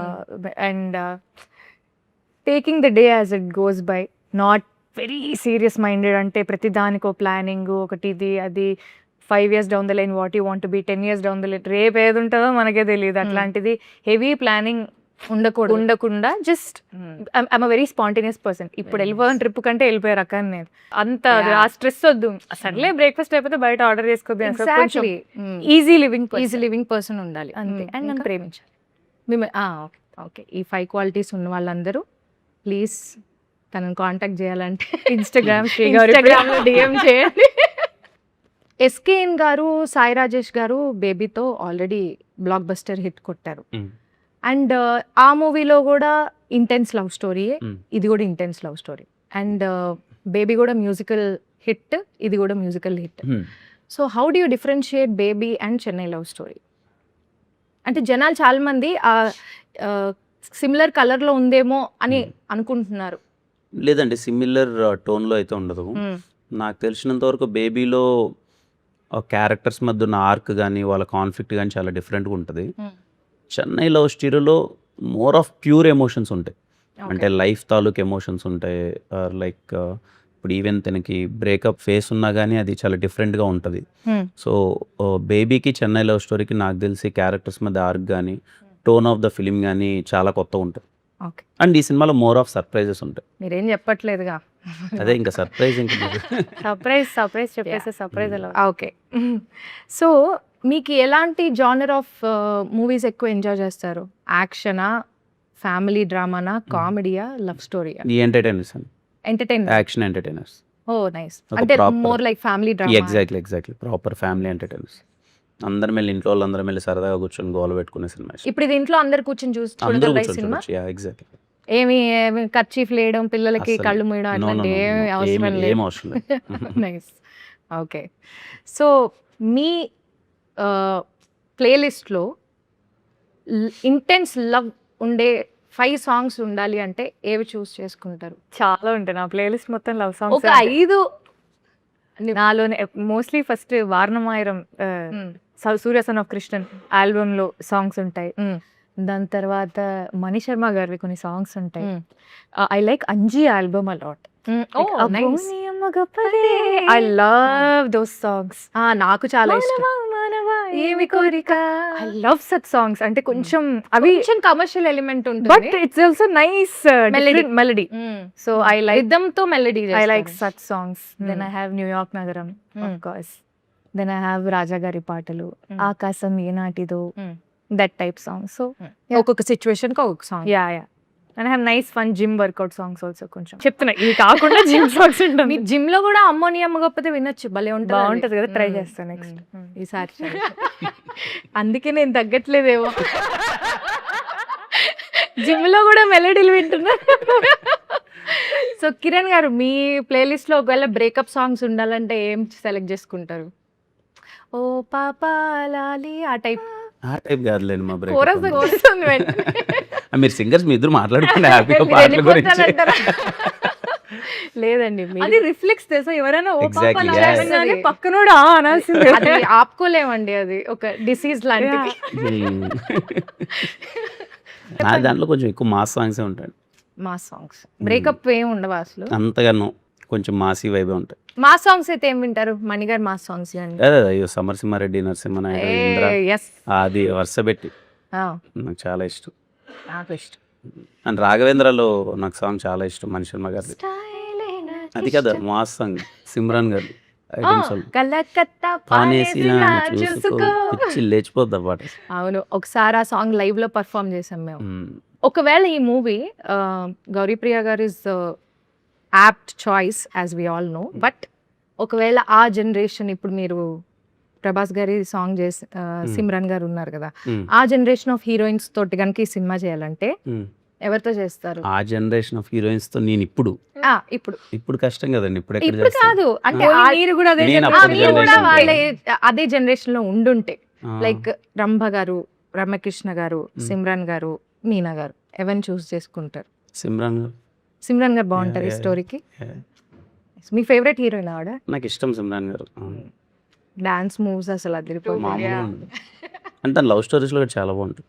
and taking the day as it goes by, not very serious minded. అంటే ప్రతి దానికి ఒక ప్లానింగ్, ఒకటి ఇది అది, 5 years down the line what you want be, 10 years down the line రేపు ఏది ఉంటుందో మనకే తెలియదు. అట్లాంటిది హెవీ ప్లానింగ్ ఉండకుండా just I'm a very spontaneous person. ఇప్పుడు వెళ్ళిపోయిన ట్రిప్ కంటే వెళ్ళిపోయే రకాన్ని నేను. అంత ఆ స్ట్రెస్ వద్దు, సర్లే బ్రేక్ఫాస్ట్ అయిపోతే బయట ఆర్డర్ చేసుకోద్దు. ఈజీ లివింగ్ పర్సన్ ఉండాలి అంతే. అండ్ నన్ను ప్రేమించాలి. ఓకే, ఈ 5 క్వాలిటీస్ ఉన్న వాళ్ళందరూ ప్లీజ్ తనని కాంటాక్ట్ చేయాలంటే ఇన్స్టాగ్రామ్ ఇన్స్టాగ్రామ్లో డిఎం చేయండి. ఎస్కేఎన్ గారు, సాయి రాజేష్ గారు బేబీతో ఆల్రెడీ బ్లాక్ బస్టర్ హిట్ కొట్టారు. అండ్ ఆ మూవీలో కూడా ఇంటెన్స్ లవ్ స్టోరీ, ఇది కూడా intense love story. And baby కూడా మ్యూజికల్ హిట్, ఇది కూడా musical hit. So how do you differentiate baby and Chennai love story? అంటే జనాలు చాలా మంది సిమిలర్ కలర్లో ఉందేమో అని అనుకుంటున్నారు. లేదండి, సిమిలర్ టోన్లో అయితే ఉండదు. నాకు తెలిసినంత వరకు బేబీలో క్యారెక్టర్స్ మధ్య ఉన్న ఆర్క్ కానీ వాళ్ళ కాన్ఫ్లిక్ట్ కానీ చాలా డిఫరెంట్గా ఉంటుంది. చెన్నై లవ్ స్టోరీలో మోర్ ఆఫ్ ప్యూర్ ఎమోషన్స్ ఉంటాయి. అంటే లైఫ్ తాలూకు ఎమోషన్స్ ఉంటాయి. లైక్ ఇప్పుడు ఈవెన్ తనకి బ్రేకప్ ఫేస్ ఉన్నా కానీ అది చాలా డిఫరెంట్గా ఉంటుంది. సో బేబీకి చెన్నై లవ్ స్టోరీకి నాకు తెలిసి క్యారెక్టర్స్ మధ్య ఆర్క్ కానీ టోన్ ఆఫ్ ద ఫిలిం కానీ చాలా కొత్త ఉంటుంది. అండ్ ఈ సినిమాలో మోర్ ఆఫ్ సర్ప్రైజెస్ ఉంటాయి. మీరేం చెప్పట్లేదుగా, అదే ఇంకా సర్ప్రైజ్. ఇంకా సర్ప్రైజ్ చెప్పేసి సర్ప్రైజ్ అలా. ఓకే, సో మీకు ఎలాంటి జానర్ ఆఫ్ మూవీస్ ఎక్కువ ఎంజాయ్ చేస్తారు? యాక్షనా, ఫ్యామిలీ డ్రామానా, కామెడీయా, లవ్ స్టోరీయా? ఈ ఎంటర్టైనర్స్ అండి, ఎంటర్టైన్మెంట్, యాక్షన్ ఎంటర్టైనర్స్. ఓ నైస్. అంటే more like family drama. Exactly proper family entertainers. అందరం వెళ్ళి ఇంట్లో వాళ్ళందరం వెళ్ళి సరదాగా కూర్చొని గోల పెట్టుకునే సినిమా ఇష్టం. ఇప్పుడు ఇది ఇంట్లో అందరు కూర్చొని అందరూ చూడగలరా ఈ కూర్చొని సినిమా? చూడొచ్చు. ఎగ్జాక్ట్లీ. ఏమి కర్చీఫ్ లేయడం, పిల్లలకి అస్సలు. కళ్ళు మూయడం నో అట్లాంటి ఏమి అవసరం ఏం లేదు. అవసరం లేదు. నైస్. ఓకే. సో మీ ప్లేలిస్ట్లో ఇంటెన్స్ లవ్ ఉండే 5 సాంగ్స్ ఉండాలి అంటే ఏవి చూస్ చేసుకుంటారు? చాలా ఉంటాయి నా ప్లేలిస్ట్ మొత్తం లవ్ సాంగ్స్. ఒక 5 నాలోనే mostly first Vaaranamaayiram Suriya son of Krishnan album లో సాంగ్స్ ఉంటాయి. దాని తర్వాత మణి శర్మ గారివి కొన్ని సాంగ్స్ ఉంటాయి. I like Anji album a lot. I love those songs. నాకు చాలా ఇష్టం. ఏమి కోరిక, ఐ లవ్ సచ్ సాంగ్స్. అంటే కొంచెం అవి కొంచెం కమర్షియల్ ఎలిమెంట్ బట్ ఉంటుంది. It's also nice melody. So I like rhythm తో melody. I like such songs. Then I have New York Nagaram, of course. Then I have Raja Gari Paatalu, Akasam Yenatido, that type songs. So ఒక్కొక్క situation కి ఒక్కొక్క song. yeah. And I have nice fun gym workout songs also. కొంచెం చెప్తున్నా ఇవి కాకుండా gym songs మీ ఉంటుంది. Gym లో కూడా అమ్మోనియమ్మ గొప్పతే వినొచ్చు, భలే ఉంటుంది. బాగుంటది కదా, ట్రై చేస్తాను నెక్స్ట్. ఈసారి try. అందుకే నేను తగ్గట్లేదేమో. జిమ్ లో కూడా మెలడీలు వింటున్నా. సో కిరణ్ గారు, మీ ప్లేలిస్ట్ లో ఒకవేళ బ్రేకప్ సాంగ్స్ ఉండాలంటే ఏం సెలెక్ట్ చేసుకుంటారు? ఓ పాపా లాలి ఆ టైప్. ఆ టైప్ కాదులేండి మా బ్రేక్. కోరస్ వస్తుంది వెంటనే. మీరు సింగర్స్ మీ ఇద్దరు మాట్లాడుకుంటే హ్యాపీగా పాటల గురించి. వెళ్ళిపోతానంటారా? లేదండి, అది రిఫ్లెక్స్ తెలుసా, ఎవరైనా ఓ పాప Exactly, లాగా yes. అనగానే పక్కనోడు ఆ అనాల్సిందే. అది ఆపుకోలేమండి, అది ఒక డిసీజ్ లాంటిది. నా దాంట్లో కొంచెం ఎక్కువ మాస్ సాంగ్సే ఉంటాయి. మా సాంగ్స్ బ్రేకప్ ఏం ఉండవు అసలు. అంతగానో కొంచెం మాసీ వైబే ఉంటాయి. మా సాంగ్స్ అయితే ఏం వింటారు? మణిగారు మా సాంగ్స్ అండి. అదే అయ్యో సమరసింహారెడ్డి, నరసింహనాయుడు, ఇంద్ర, ఎస్, అది వరుస పెట్టి నాకు చాలా ఇష్టం. నాకు ఇష్టం. అండ్ రాఘవేంద్రలో నాకు సాంగ్ చాలా ఇష్టం, మణి శర్మ గారిది. అది కదా మాస్ సాంగ్, సిమ్రాన్ గారి ఐటమ్ సాంగ్. కలకత్తా పానేసి పానేసి చూసుకో, పిచ్చి లేచిపోద్ది ఆ పాట. అవును, ఒకసారి ఆ సాంగ్ లైవ్ లో పర్ఫామ్ చేసాం మేము. ఒకవేళ ఈ movie Gauripriya garu is apt choice as we all know, but ఒకవేళ ఆ జనరేషన్, ఇప్పుడు మీరు ప్రభాస్ గారి సాంగ్ చేసి సిమ్రాన్ గారు ఉన్నారు కదా, ఆ జనరేషన్ ఆఫ్ హీరోయిన్స్ తోటి కనుక ఈ సినిమా చేయాలంటే ఎవరితో చేస్తారు? ఆ జనరేషన్ ఆఫ్ హీరోయిన్స్ తో నేను ఇప్పుడు కష్టం కదండి. ఇప్పుడు ఎక్కడ ఇప్పుడు చేస్తాను? కాదు అంటే మీరు కూడా అదే నేను generation. అప్పుడు మీరు కూడా generation వాళ్ళ లో. అదే జనరేషన్ లో ఉండుంటే ఆ, లైక్ రంభ గారు, రమ్యకృష్ణ గారు, సిమ్రాన్ గారు, మీనా గారు, ఎవరిని చూస్ చేసుకుంటారు? సిమ్రాన్ గారు. సిమ్రాన్ గారు బాగుంటారు ఈ Yeah, yeah. స్టోరీకి. Yeah. మీ ఫేవరెట్ హీరోయిన్ ఆవిడ. నాకు ఇష్టం సిమ్రాన్ గారు. డాన్స్ మూవ్స్ అసలు అదిరిపోతుంది. మామూలుగా ఉండదు. అంటే లవ్ స్టోరీస్ లో కూడా చాలా బాగుంటుంది,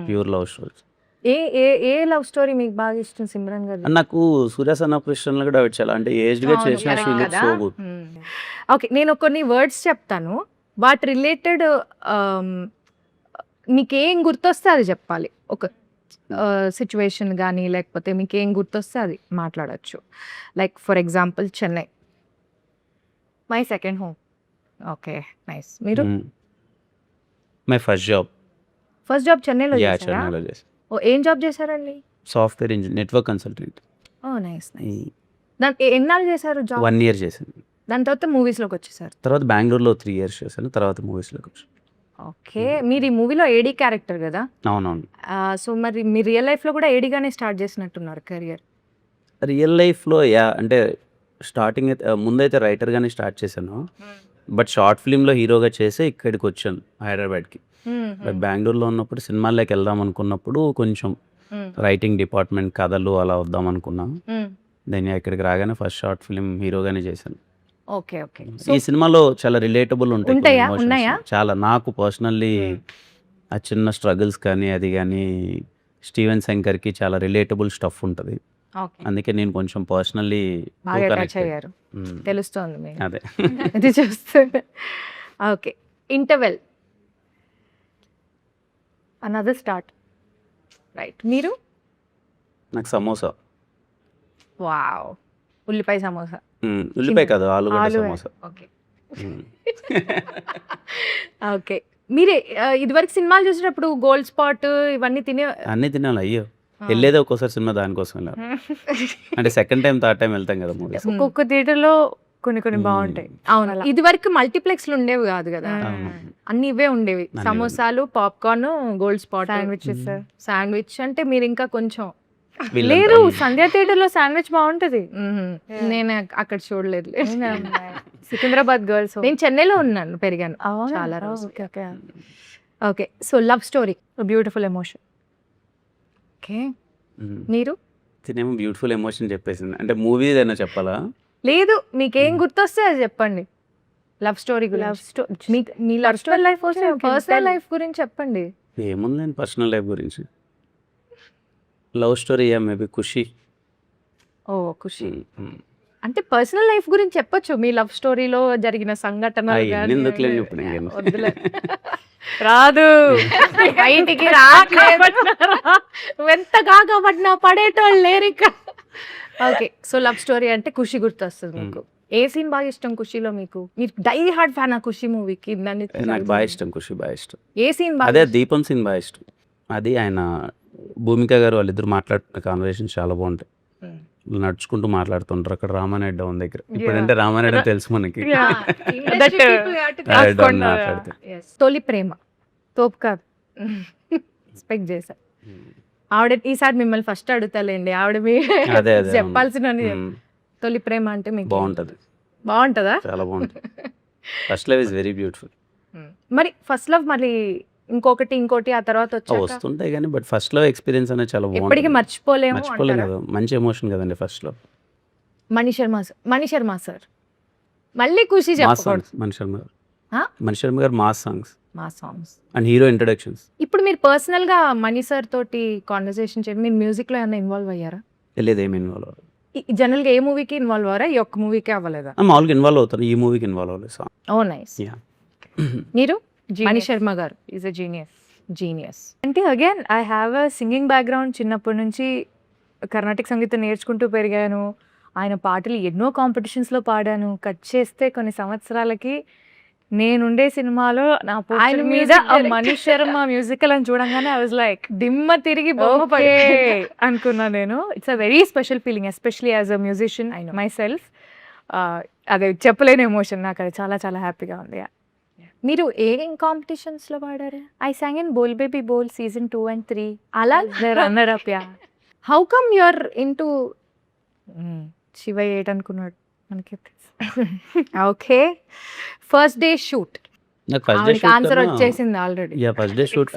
ప్యూర్ లవ్ స్టోరీస్. ఏ ఏ ఏ లవ్ స్టోరీ మీకు బాగా ఇష్టం సిమ్రాన్ గారు? అండ్ నాకు సూర్య సన్ ఆఫ్ కృష్ణ కూడా ఆవిడ చాలా అంటే ఏజ్డ్ గా చేసిన she look so good. Okay, నేను కొన్ని వర్డ్స్ చెప్తాను, వాటి రిలేటెడ్ మీకేం గుర్తొస్తే అది చెప్పాలి. ఒక సిచ్యువేషన్ కానీ లేకపోతే మీకు ఏం గుర్తొస్తే అది మాట్లాడచ్చు. Like for example Chennai, my second home. Okay, nice. మీరు my first job. First job చెన్నైలో యా, చేశారా? చెన్నైలో చేసి ఓ, ఏం జాబ్ చేశారండి? Software engineer, network consultant. Oh nice nice. దాని ఎన్నాళ్ళు చేశారు జాబ్? 1 year చేశాను. దాని తర్వాత మూవీస్లోకి వచ్చేసారు. తర్వాత బెంగళూరులో 3 years చేశాను, తర్వాత మూవీస్లోకి వచ్చాను. ఓకే, మీరు ఈ మూవీలో ఏడీ క్యారెక్టర్ కదా, అవునవును. సో మరి మీ రియల్ లైఫ్లో కూడా ఏడీగానే స్టార్ట్ చేసినట్టున్నారు కెరియర్. రియల్ లైఫ్లో యా అంటే స్టార్టింగ్ అయితే ముందైతే రైటర్గానే స్టార్ట్ చేశాను, బట్ షార్ట్ ఫిల్మ్లో హీరోగా చేసి ఇక్కడికి వచ్చాను హైదరాబాద్కి. బట్ బెంగళూరులో ఉన్నప్పుడు సినిమాల్లోకి వెళ్దాం అనుకున్నప్పుడు కొంచెం రైటింగ్ డిపార్ట్మెంట్, కథలు అలా వద్దాం అనుకున్నాను. దెన్ ఇక్కడికి రాగానే ఫస్ట్ షార్ట్ ఫిల్మ్ హీరోగానే చేశాను. Okay okay. ఈ సినిమాలో చాలా రిలేటబుల్ ఉంటాయి కొన్ని ఉంటాయా? emotions. ఉన్నాయా? చాలా నాకు పర్సనల్లీ ఆ చిన్న స్ట్రగుల్స్ కానీ అది కానీ స్టీవెన్ శంకర్కి చాలా రిలేటబుల్ స్టఫ్ ఉంటుంది. ఓకే, అందుకే నేను కొంచెం పర్సనల్లీ బాగా అటాచ్ అయ్యారు, తెలుస్తోంది మీకు. అదే. ఇది చూస్తుంటే. Okay, interval, another start, right. మీరు? నాకు సమోసా. వావ్, ఉల్లిపాయ సమోసా. ఉల్లిపాయ కాదు, ఆలుగడ్డ ఆలు. సమోసా. Okay okay. మీరే ఇదివరకు సినిమాలు చూసినప్పుడు గోల్డ్ స్పాట్ ఇవన్నీ తినే అన్నీ తినాలి. అయ్యో, వెళ్ళేదే ఒక్కోసారి సినిమా దానికోసం వెళ్ళాలి. అంటే సెకండ్ టైం థర్డ్ టైం వెళ్తాం కదా మూవీస్. ఒక్కొక్క థియేటర్లో కొన్ని బాగుంటాయి. అవును, అలా. ఇది వరకు మల్టీప్లెక్స్లు ఉండేవి కాదు కదా, అవును. అన్ని ఇవే ఉండేవి. అన్నీ సమోసాలు, popcorn, gold spot, sandwiches. Sandwich. అంటే మీరు ఇంకా కొంచెం వీళ్ళంతా. లేదు, సంధ్యా థియేటర్ లో శాండ్విచ్ బాగుంటది. నేను అక్కడ చూడలేదు. సికింద్రాబాద్ గర్ల్స్. నేను చెన్నైలో ఉన్నాను, పెరిగాను చాలా రోజులు. Okay, so love story, beautiful emotion. Okay. మ్మ్. మీరు తినేమో బ్యూటిఫుల్ ఎమోషన్ చెప్పేసింది. అంటే మూవీ ఏదైనా చెప్పాలా? లేదు, మీకేం గుర్తొస్తే అది చెప్పండి. లవ్ స్టోరీ లవ్ గురించి, story. Me love story life also you can personal tell. Life గురించి చెప్పండి. ఏముందండి పర్సనల్ లైఫ్ గురించి. లవ్ స్టోరీ మేబీ ఖుషి. ఓ ఖుషి. మ్మ్. అంటే పర్సనల్ లైఫ్ గురించి చెప్పొచ్చు, మీ లవ్ స్టోరీలో జరిగిన సంఘటనలు అవన్నీ గానీ. ఎందుకులేండి ఇప్పుడు ఇంకేం. వద్దులే. రాదు. బయటికి రావట్లేదు. ఎంత కాకపడినా పడేటోళ్ళు లేరు ఇక్కడ. ఓకే, సో లవ్ స్టోరీ అంటే ఖుషి గుర్తొస్తుంది మీకు. ఏ సీన్ బాగా ఇష్టం ఖుషిలో మీకు? మీరు డై హార్డ్ ఫ్యాన్ ఆ ఖుషి మూవీకి? నాకు బాగా ఇష్టం ఖుషి, బాగా ఇష్టం. ఏ సీన్ బాగా అదే దీపం సీన్ బాగా ఇష్టం. అది ఆయన భూమిక గారు వాళ్ళిద్దరు మాట్లాడుతున్న కాన్వర్సేషన్ చాలా బాగుంటాయి. నడుచుకుంటూ మాట్లాడుతుంటారు అక్కడ రామానాయుడు ఉంది దగ్గర. ఇప్పుడంటే రామానాయుడు తెలుసు మనకి. మాట్లాడుతూ తొలి ప్రేమ తోపు కాదు. ఎక్స్పెక్ట్ చేశా. ఆవిడ ఈసారి మిమ్మల్ని ఫస్ట్ అడుగుతాలేండి, ఆవిడ మీ అదే అదే చెప్పాల్సిన తొలి ప్రేమ అంటే మీకు బాగుంటది, బాగుంటుందా? చాలా బాగుంటుంది. First love is very beautiful. మరి ఫస్ట్ లవ్ మళ్ళీ ఇంకోటి ఆ తర్వాత వచ్చాక వస్తుంటాయి కానీ బట్ ఫస్ట్ లవ్ ఎక్స్పీరియన్స్ అనేది చాలా ఎప్పటికీ బాగుంటుంది. మర్చిపోలేము మర్చిపోలేం అంటారా? కదా, మంచి ఎమోషన్ కదండి first love. Mani Sharma sir మళ్ళీ ఖుషి మాస్ చెప్పకూడదు. సాంగ్స్ మణి శర్మ గారు. ఆ? మణి శర్మ గారు మాస్ సాంగ్స్ మా సాంగ్స్. And hero introductions. ఇప్పుడు మీరు పర్సనల్ గా మణి సార్ తోటి కాన్వర్సేషన్ చేయండి, మీరు మ్యూజిక్ లో ఏమైనా ఇన్వాల్వ్ అయ్యారా? తెలియదు ఏమి ఇన్వాల్వ్ అవ్వదు. జనరల్ గా ఏ మూవీకి ఇన్వాల్వ్ అవ్వరా? ఈ ఒక్క మూవీకే అవ్వలేదా? మామూలుగా ఇన్వాల్వ్ అవుతాను, ఈ మూవీకి ఇన్వాల్వ్ అవ్వలేదు సాంగ్. ఓ నైస్. Yeah. మీరు మణి శర్మ గారు ఈజ్ అ జీనియస్. జీనియస్. అంటే again I have a singing background. చిన్నప్పటి నుంచి కర్ణాటక సంగీతం నేర్చుకుంటూ పెరిగాను. ఆయన పాటలు ఎన్నో కాంపిటీషన్స్లో పాడాను. కట్ చేస్తే కొన్ని సంవత్సరాలకి నేనుండే సినిమాలో నా ఆయన ఆయన మీద music director. Mani Sharma musical అని చూడంగానే ఐ వాజ్ లైక్ దిమ్మ తిరిగి బొమ్మ పడి అనుకున్నా నేను. It's a very special feeling, especially as a musician my self. అదే చెప్పలేని ఎమోషన్, నాకు అది చాలా చాలా హ్యాపీగా ఉంది. మీరు ఏం కాంపిటీషన్స్ లో పాడారు? I sang in Bol Baby Bol season 2 and 3. అలా runner up. Yeah. How come you're into? Shiva 8 అనుకున్నాడు మనకి. ఓకే, ఫస్ట్ డే షూట్ నాకు ఫస్ట్ డే ఆన్సర్ షూట్ వచ్చేసింది already. First day shoot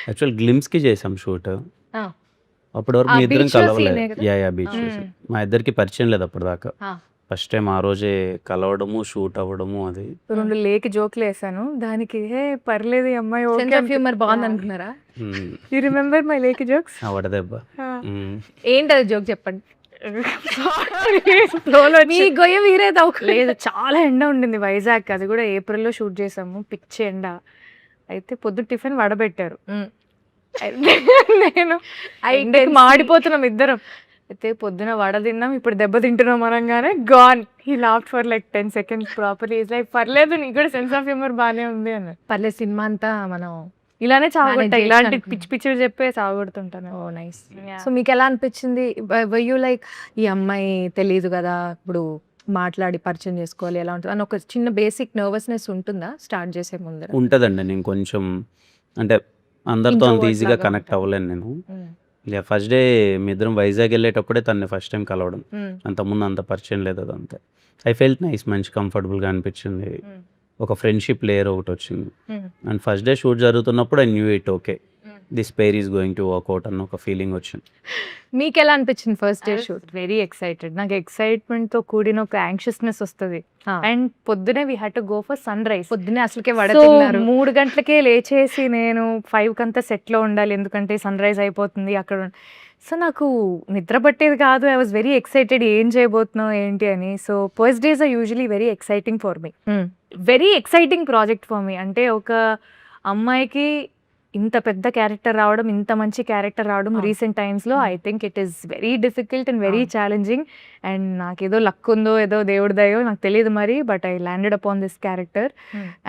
actual glimpse కి చేసాం షూట్. అప్పటి వరకు ఆ మీ ఇద్దరం beach లో కలవలేదు. scene ఏ కదా? బీచ్ మా ఇద్దరికి పరిచయం లేదు అప్పటిదాకా. ఆ. ఫస్ట్ టైం ఆ రోజే కలవడము, షూట్ అవ్వడము. అది 2 లేక్ జోక్లు వేసాను దానికి. హే పర్లేదు ఈ అమ్మాయి సెన్స్ ఆఫ్ హ్యూమర్ బాగుంది అనుకున్నారా? You remember my lake jokes? వడదెబ్బ. ఏంటది జోక్ చెప్పండి. మీ మీ గొయ్య వీరేది లేదు, చాలా ఎండ ఉండింది వైజాగ్. అది కూడా ఏప్రిల్లో షూట్ చేసాము, పిచ్చి ఎండ. అయితే పొద్దు టిఫిన్ వడబెట్టారు. నేను ఎండకి మాడిపోతున్నాం ఇద్దరం. అయితే పొద్దున వడ తిన్నాం, ఇప్పుడు దెబ్బ తింటున్నాం అనగానే gone. He laughed for like 10 seconds properly. Is like పర్లేదు నీకు కూడా సెన్స్ ఆఫ్ హ్యూమర్ బాగానే ఉంది అని. పర్లేదు, సినిమా అంతా మనం ఇలానే చావగొట్టా, చేయొచ్చు ఇలాంటి అనుకున్నా. పిచ్చి పిచ్చిలు చెప్పే చావగొడుతుంటాను. ఓ నైస్. సో మీకు ఎలా అనిపించింది? యూ లైక్ ఈ అమ్మాయి తెలియదు కదా, ఇప్పుడు మాట్లాడి పరిచయం చేసుకోవాలి ఎలా ఉంటుంది అని ఒక చిన్న బేసిక్ నర్వస్నెస్ ఉంటుందా స్టార్ట్ చేసే ముందర? ఉంటుందండి. నేను కొంచెం అంటే అందరితో అంత Introvert ఈజీగా లాగా కనెక్ట్ ఉంటారు. అవ్వలేను నేను. ఫస్ట్ డే మీ ఇద్దరం వైజాగ్ వెళ్ళేటప్పుడే తన్ని ఫస్ట్ టైం కలవడం. అంతకుముందు అంత పరిచయం లేదు, అదంతా. ఐ ఫెల్ట్ నైస్, మంచి కంఫర్టబుల్గా అనిపించింది. ఒక ఫ్రెండ్షిప్ లేయర్ ఒకటి వచ్చింది. అండ్ ఫస్ట్ డే షూట్ జరుగుతున్నప్పుడు I knew it okay this pair is going to work out అన్న ఒక ఫీలింగ్ వచ్చింది. మీకు ఎలా అనిపించింది first day shoot? Very excited. నాకు ఎక్సైట్మెంట్ తో కూడిన ఒక యాంగ్షియస్నెస్ వస్తుంది. అండ్ పొద్దునే we had to go for sunrise. పొద్దునే అసలుకే వడ సో తిన్నారు. 3 గంటలకే లేచేసి నేను 5 కంతా సెట్లో ఉండాలి, ఎందుకంటే సన్ రైజ్ అయిపోతుంది అక్కడ. సో నాకు నిద్ర పట్టేది కాదు. ఐ వాజ్ వెరీ ఎక్సైటెడ్, ఏం చేయబోతున్నావు ఏంటి అని. So first days are usually very exciting for me. Very exciting project for me. అంటే ఒక అమ్మాయికి ఇంత పెద్ద క్యారెక్టర్ రావడం, ఇంత మంచి క్యారెక్టర్ రావడం రీసెంట్ టైమ్స్లో I think it is very difficult and very challenging. And నాకేదో లక్ ఉందో ఏదో దేవుడి దయో నాకు తెలియదు మరి, but I landed upon this character.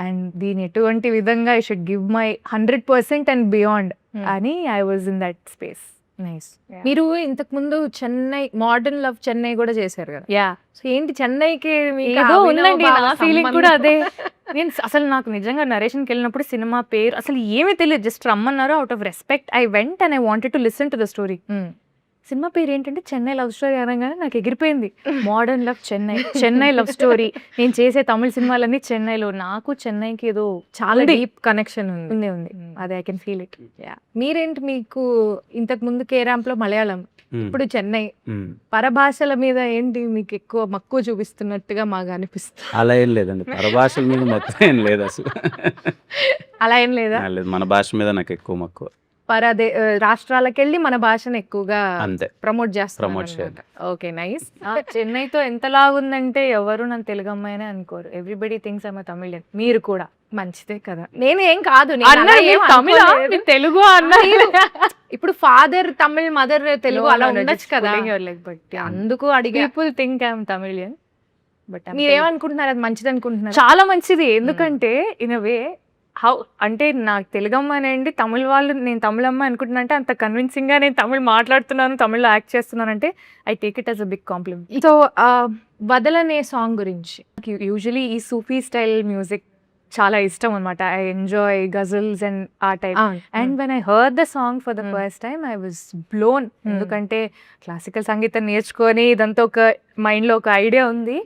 And దీని ఎటువంటి విధంగా I should give my 100% and beyond అని I was in that space. Nice. మీరు ఇంతకు ముందు చెన్నై మోడర్న్ లవ్ చెన్నై కూడా చేశారు కదా. యా సో ఏంటి చెన్నైకి మీకు ఏదో అభినవ్ ఉందండి, బావ నా ఫీలింగ్ కూడా సంబంధం? అదే. నేను అసలు నాకు నిజంగా నరేషన్కి వెళ్ళినప్పుడు సినిమా పేరు అసలు ఏమీ తెలియదు, జస్ట్ రమ్మన్నారు. Out of respect I went and I wanted to listen to the story. Cinema పేరు ఏంటంటే చెన్నై లవ్ స్టోరీ అనగానే నాకు ఎగిరిపోయింది. Modern love Chennai, Chennai love story. నేను చేసే తమిళ సినిమాలన్నీ చెన్నైలో. నాకు చెన్నైకి ఏదో చాలా ఉంది. డీప్ కనెక్షన్ ఉంది. ఉంది ఉంది, అది ఐ కెన్ ఫీల్ ఇట్. మీరేంటి, మీకు ఇంతకు ముందు కే ర్యాంప్ లో మలయాళం, మ్మ్. ఇప్పుడు చెన్నై, మ్మ్. పరభాషల మీద ఏంటి మీకు ఎక్కువ మక్కువ చూపిస్తున్నట్టుగా మాకు అనిపిస్తుంది. అలా ఏం లేదండి, పరభాషల మీద మొత్తం ఏం లేదు అసలు. అలా ఏం లేదా? లేదు, మన భాష మీద నాకు ఎక్కువ మక్కువ. రాష్ట్రాలకు వెళ్ళి మన భాషను ఎక్కువగా అంతే. ప్రమోట్ Promote చేస్తారు. Okay, nice. చెన్నైతో ఎంతలాగుందంటే ఎవరు నన్ను తెలుగు అమ్మాయినే అనుకోరు. Everybody thinks I'm Tamilian. మీరు కూడా మంచిదే కదా. నేను ఏం కాదు, నేను అన్నా, అలా ఏం మీరు తమిళా? అనుకోలేదు. మీరు తెలుగు అన్నా? ఇప్పుడు ఫాదర్ తమిళ్, మదర్ తెలుగు, అలా ఉండొచ్చు కదా. అందుకు అడిగా. People think I'm Tamilian, but మీరేమనుకుంటున్నారు, అది మంచిది అనుకుంటున్నారు? చాలా మంచిది. ఎందుకంటే ఇన్ వే హౌ అంటే నాకు తెలుగు అమ్మాయి అండి, తమిళ వాళ్ళు నేను తమిళ అమ్మాయి అనుకుంటున్నా అంటే అంత కన్విన్సింగ్ గా నేను తమిళ్ మాట్లాడుతున్నాను, తమిళ్లో యాక్ట్ చేస్తున్నాను అంటే I take it as a big compliment. So వదలనే సాంగ్ గురించి. యూజువలీ ఈ సూఫీ స్టైల్ మ్యూజిక్ చాలా ఇష్టం అనమాట. ఐ ఎంజాయ్ గజల్స్ అండ్ ఆ type. And when I heard the song for the first time I was blown. ఎందుకంటే క్లాసికల్ సంగీతం నేర్చుకొని ఇదంతా ఒక మైండ్లో ఒక ఐడియా ఉంది,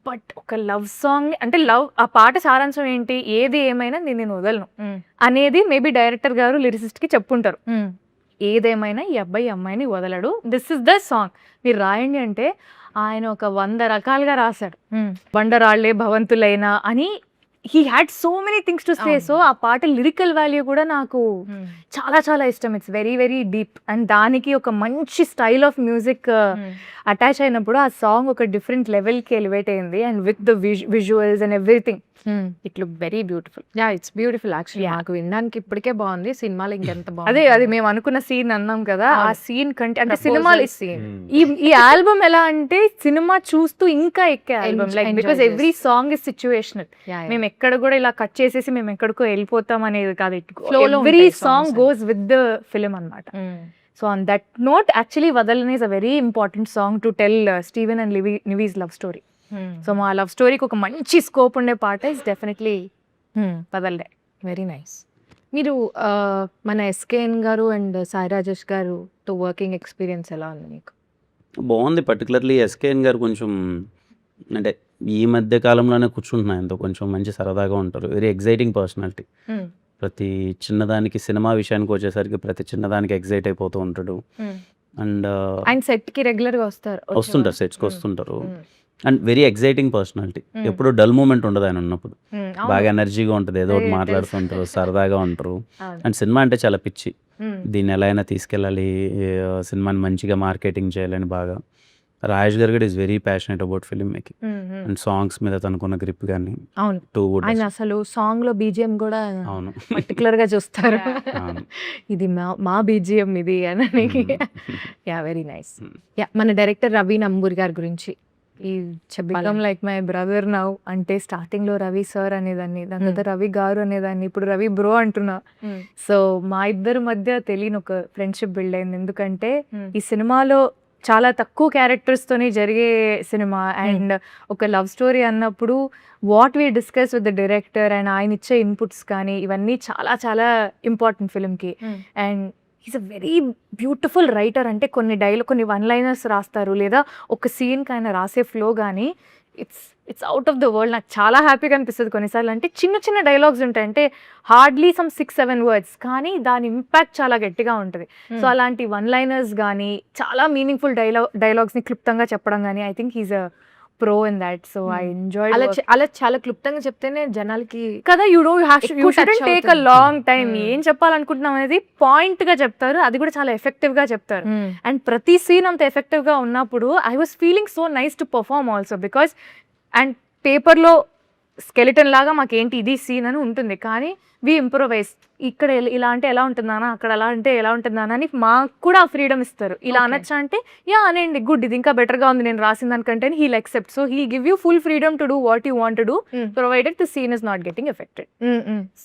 బట్ ఒక లవ్ సాంగ్ అంటే లవ్, ఆ పాట సారాంశం ఏంటి, ఏది ఏమైనా నేను వదలను అనేది మేబీ డైరెక్టర్ గారు లిరిసిస్ట్కి చెప్పుంటారు. ఏదేమైనా ఈ అబ్బాయి అమ్మాయిని వదలడు, దిస్ ఇస్ ద సాంగ్, మీరు రాయండి అంటే ఆయన ఒక 100 రకాలుగా రాశాడు. బండరాళ్లే భవంతులైనా అని he had so many things to say. So ఆ పాట లిరికల్ వాల్యూ కూడా నాకు చాలా చాలా ఇష్టం. It's very very deep. And దానికి ఒక మంచి స్టైల్ ఆఫ్ మ్యూజిక్ అటాచ్ అయినప్పుడు ఆ సాంగ్ ఒక డిఫరెంట్ లెవెల్కి ఎలివేట్ అయింది. And with the visuals and everything it look very beautiful. Yeah, it's beautiful actually. నాకు వినడానికి ఇప్పటికే బాగుంది, సినిమాలో ఇంకెంత బాగుంది. అదే అది మేము అనుకున్న సీన్ అన్నాం కదా, ఆ సీన్ కంటే అంటే Proposal సినిమాలు scene. ఈ ఆల్బమ్ ఎలా అంటే సినిమా చూస్తూ ఇంకా ఎక్కే album, like Enjoy because every song is situational. Yeah, yeah. మేము ఎక్కడ కూడా ఇలా కట్ చేసేసి మేము ఎక్కడికో వెళ్ళిపోతాం అనేది కాదు. Flow లో ఎవ్రీ ఉంటాయి song songs. Goes with the film అన్నమాట. So on that note actually వదలని is a very important song to tell Steven and Nivi's love story. So మా లవ్ స్టోరీకి ఒక మంచి స్కోప్ ఉండే పాట ఇస్ డెఫినెట్లీ వదలడే. Very nice. మీరు మన ఎస్కేఎన్ గారు అండ్ సాయి రాజేష్ గారుతో వర్కింగ్ ఎక్స్పీరియన్స్ ఎలా ఉంది మీకు? బాగుంది. పర్టికులర్లీ ఎస్కేఎన్ గారు కొంచెం అంటే ఈ మధ్య కాలంలోనే కూర్చుంటున్నాయి, ఎంతో కొంచెం మంచి సరదాగా ఉంటారు. Very exciting personality. ప్రతి చిన్నదానికి, సినిమా విషయానికి వచ్చేసరికి ప్రతి చిన్నదానికి ఎగ్జైట్ అయిపోతూ ఉంటాడు. అండ్ ఆయన సెట్ కి రెగ్యులర్ గా వస్తుంటారు, సెట్స్కి వస్తుంటారు. And very exciting personality. ఎప్పుడు డల్ మూమెంట్ ఉండదు ఆయన ఉన్నప్పుడు. బాగా ఎనర్జీగా ఉంటుంది, ఏదో ఒకటి మాట్లాడుతుంటారు, సరదాగా ఉంటారు. అండ్ సినిమా అంటే చాలా పిచ్చి. దీన్ని ఎలా అయినా తీసుకెళ్ళాలి, సినిమాని మంచిగా మార్కెటింగ్ చేయాలని బాగా. రాజేష్ గారు కూడా is very passionate about film making and songs మీద తనకున్న గ్రిప్ కానీ అవును. టూ వుడ్. ఆయన అసలు సాంగ్ లో బీజిఎం కూడా అవును. పర్టికులర్ గా చూస్తారు. అవును. ఇది మా బీజిఎం ఇది అని. Yeah, very nice. యా, మన డైరెక్టర్ రవి నంబూరి గారి గురించి ఈ become like my brother now. అంటే స్టార్టింగ్ లో రవి సార్ అనేదాన్ని, దాని తర్వాత రవి గారు అనేదాన్ని, ఇప్పుడు రవి బ్రో అంటున్నా. సో మా ఇద్దరి మధ్య తెలియని ఒక ఫ్రెండ్షిప్ బిల్డ్ అయింది. ఎందుకంటే ఈ సినిమాలో చాలా తక్కువ క్యారెక్టర్స్ తోనే జరిగే సినిమా అండ్ ఒక లవ్ స్టోరీ అన్నప్పుడు what we discuss with the director and ఆయన ఇచ్చే ఇన్పుట్స్ కానీ ఇవన్నీ చాలా చాలా ఇంపార్టెంట్ ఫిల్మ్కి. And is a very beautiful writer. అంటే కొన్ని వన్ లైనర్స్ రాస్తారు, లేదా ఒక సీన్కి ఆయన రాసే ఫ్లో కానీ it's out of the world. నాకు చాలా హ్యాపీగా అనిపిస్తుంది కొన్నిసార్లు. అంటే చిన్న చిన్న డైలాగ్స్ ఉంటాయి, అంటే హార్డ్లీ సమ్ 6-7 వర్డ్స్, కానీ దాని ఇంపాక్ట్ చాలా గట్టిగా ఉంటుంది. సో అలాంటి వన్ లైనర్స్ కానీ చాలా మీనింగ్ఫుల్ డైలాగ్స్ని క్లుప్తంగా చెప్పడం కానీ I think he's a pro in that. So I enjoy అలా చాలా క్లుప్తంగా చెప్తేనే జనాలకి కదా, you shouldn't take a long time. Hmm. ఏం చెప్పాలనుకుంటున్నాం అనేది పాయింట్ గా చెప్తారు, అది కూడా చాలా ఎఫెక్టివ్ గా చెప్తారు. అండ్ ప్రతి సీన్ అంత ఎఫెక్టివ్ గా ఉన్నప్పుడు I was feeling so nice to perform also. Because and పేపర్లో స్కెలిటన్ లాగా మాకేంటి ఇది సీన్ అని ఉంటుంది, కానీ వి ఇంప్రొవైజ్. ఇక్కడ ఇలా అంటే ఎలా ఉంటుందానా, అక్కడ అలా అంటే ఎలా ఉంటుందానా అని మాకు కూడా ఫ్రీడమ్ ఇస్తారు. ఇలా అనొచ్చా అంటే యా అనండి, గుడ్, ఇది ఇంకా బెటర్గా ఉంది నేను రాసిన దానికంటే, he'll accept. So he give you full freedom to do what you want to do provided the scene is not getting affected.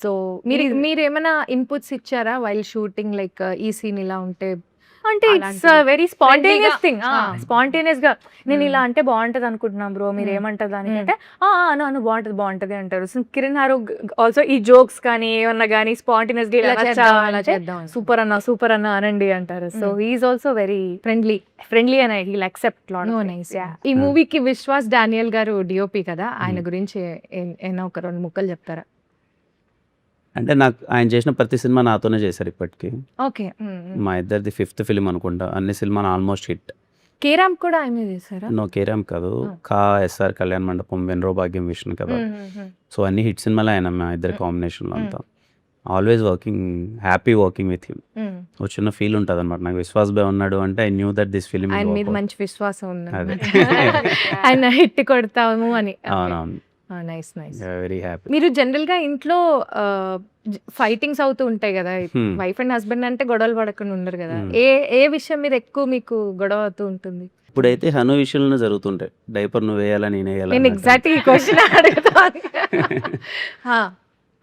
So మీరు ఏమైనా ఇన్పుట్స్ ఇచ్చారా వైల్ షూటింగ్, లైక్ ఈ సీన్ ఇలా ఉంటే అంటే ఇట్స్ అలాంటివి. Very spontaneous Friendly thing. గా. Spontaneous గా నేను Hmm. ఇలా అంటే బాగుంటది అనుకుంటున్నాను బ్రో, మీరు ఏమంటారు దానికి అంటే అను బాగుంటది అంటారు. సో కిరణ్ హారు ఆల్సో ఈ జోక్స్ కానీ ఏమన్నా కానీ స్పాంటేనియస్ గా ఇలా చేద్దాం, అలా చేద్దాం. సూపర్ అన్న అనండి అంటారు. So he's also very friendly and he'll accept lot. No, nice. ఈ మూవీకి విశ్వాస్ డానియల్ గారు డిఓపి కదా, ఆయన గురించి ఏమైనా ఒక 2 ముక్కలు చెప్తారా? అంటే నాకు ఆయన చేసిన ప్రతి సినిమా నాతోనే చేశారు ఇప్పటికి. ఓకే. మా ఇద్దరిది 5th ఫిలిం అనుకుంటా. అన్ని సినిమాలు ఆల్మోస్ట్ హిట్. కేరామ్ కూడా ఆయన చేశారా? నో కేరామ్ కాదు, కా ఎస్ఆర్ కళ్యాణ మండపం, వెన్రో భాగ్యం, విష్ణు కదా. సో అన్ని హిట్ సినిమాలే ఆయన మా ఇద్దరి కాంబినేషన్లో అంతా. Always happy working with him. ఒక చిన్న ఫీల్ ఉంటుంది అనమాట నాకు. విశ్వాస్ బాయ్ ఉన్నాడు అంటే I knew that this film. ఆయన మీద మంచి విశ్వాసం ఉంది, అదే. ఆయన హిట్ కొడతాము అని. అవునవును, నైస్ నైస్. Very happy. మీరు జనరల్ గా ఇంట్లో ఫైటింగ్స్ అవుతూ ఉంటాయి కదా, వైఫ్ అండ్ హస్బెండ్ అంటే గొడవలు పడకుండా ఉండరు కదా, ఏ విషయం మీద ఎక్కువ మీకు గొడవ అవుతూ ఉంటుంది? ఇప్పుడైతే హను విషయంలో జరుగుతుంటాయి. డైపర్ నువ్వు వేయాలా నేను నేను వేయాలా ఎగ్జాక్ట్ ఈ క్వశ్చన్ అడుగుతాను.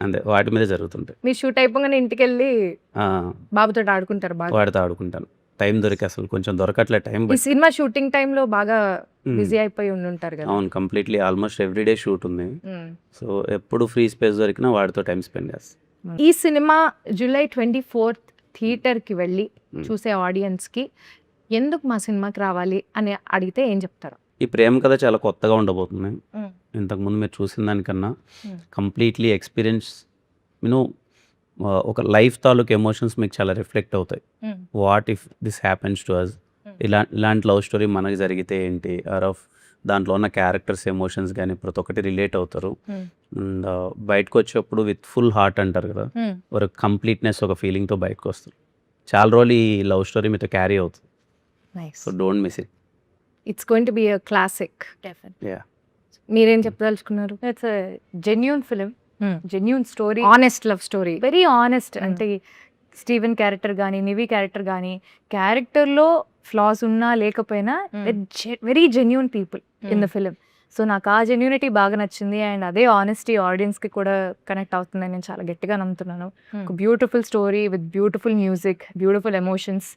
అంతే, వాటి మీదే జరుగుతుంటాయి. మీరు షూట్ అయిపోగానే ఇంటికి వెళ్ళి ఆ, బాబుతో ఆడుకుంటారు బాగా? వాడితో ఆడుకుంటాను. టైం దొరికి అసలు కొంచెం దొరకట్లే టైం. ఈ సినిమా షూటింగ్ టైంలో బాగా బిజీ అయిపోయి ఉండుంటారు కదా. అవును, కంప్లీట్లీ ఆల్మోస్ట్ ఎవ్రీడే షూట్ ఉంది. సో ఎప్పుడు ఫ్రీ స్పేస్ దొరికినా వాడితో టైం స్పెండ్ చేస్తాను. ఈ సినిమా July 24th థియేటర్కి వెళ్ళి చూసే ఆడియన్స్కి ఎందుకు మా సినిమాకి రావాలి అని అడిగితే ఏం చెప్తారు? ఈ ప్రేమ కథ చాలా కొత్తగా ఉండబోతుంది. ఇంతకుముందు మీరు చూసిన దానికన్నా కంప్లీట్లీ ఎక్స్పీరియన్స్ ఒక లైఫ్ తాలూకు ఎమోషన్స్ మీకు చాలా రిఫ్లెక్ట్ అవుతాయి. What if this happens to us, ఇలాంటి లవ్ స్టోరీ మనకి జరిగితే ఏంటి, ఆర్ ఆఫ్ దాంట్లో ఉన్న క్యారెక్టర్స్ ఎమోషన్స్ కానీ ప్రతి ఒక్కటి రిలేట్ అవుతారు. అండ్ బయటకు వచ్చేప్పుడు విత్ ఫుల్ హార్ట్ అంటారు కదా, ఒక కంప్లీట్నెస్, ఒక ఫీలింగ్తో బయటకు వస్తారు. చాలా రోజులు ఈ లవ్ స్టోరీ మీతో క్యారీ అవుతుంది. So don't miss it. It's going to be a classic. Yeah, మీరేం చెప్పదలుచుకున్నారు? It's genuine film, genuine story, honest love story, very honest. అంటే స్టీవెన్ క్యారెక్టర్ కానీ నివి క్యారెక్టర్ కానీ క్యారెక్టర్లో ఫ్లాస్ ఉన్నా లేకపోయినా very genuine people in the film. So నాకు ఆ జెన్యూనిటీ బాగా నచ్చింది. అండ్ అదే ఆనెస్టీ ఆడియన్స్కి కూడా కనెక్ట్ అవుతుందని నేను చాలా గట్టిగా నమ్ముతున్నాను. ఒక beautiful story with beautiful music, beautiful emotions.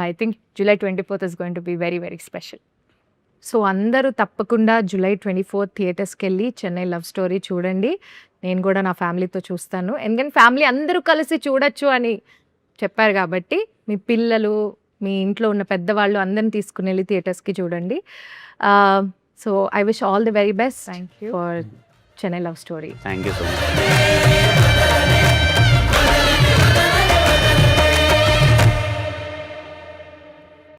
I think July 24th is going to be very very special. So అందరూ తప్పకుండా July 24th థియేటర్స్కి వెళ్ళి చెన్నై లవ్ స్టోరీ చూడండి. నేను కూడా నా ఫ్యామిలీతో చూస్తాను, ఎందుకంటే ఫ్యామిలీ అందరూ కలిసి చూడొచ్చు అని చెప్పారు కాబట్టి మీ పిల్లలు, మీ ఇంట్లో ఉన్న పెద్దవాళ్ళు అందరిని తీసుకుని వెళ్ళి థియేటర్స్కి చూడండి. So I wish all the very best for Chennai love story. Thank you so much.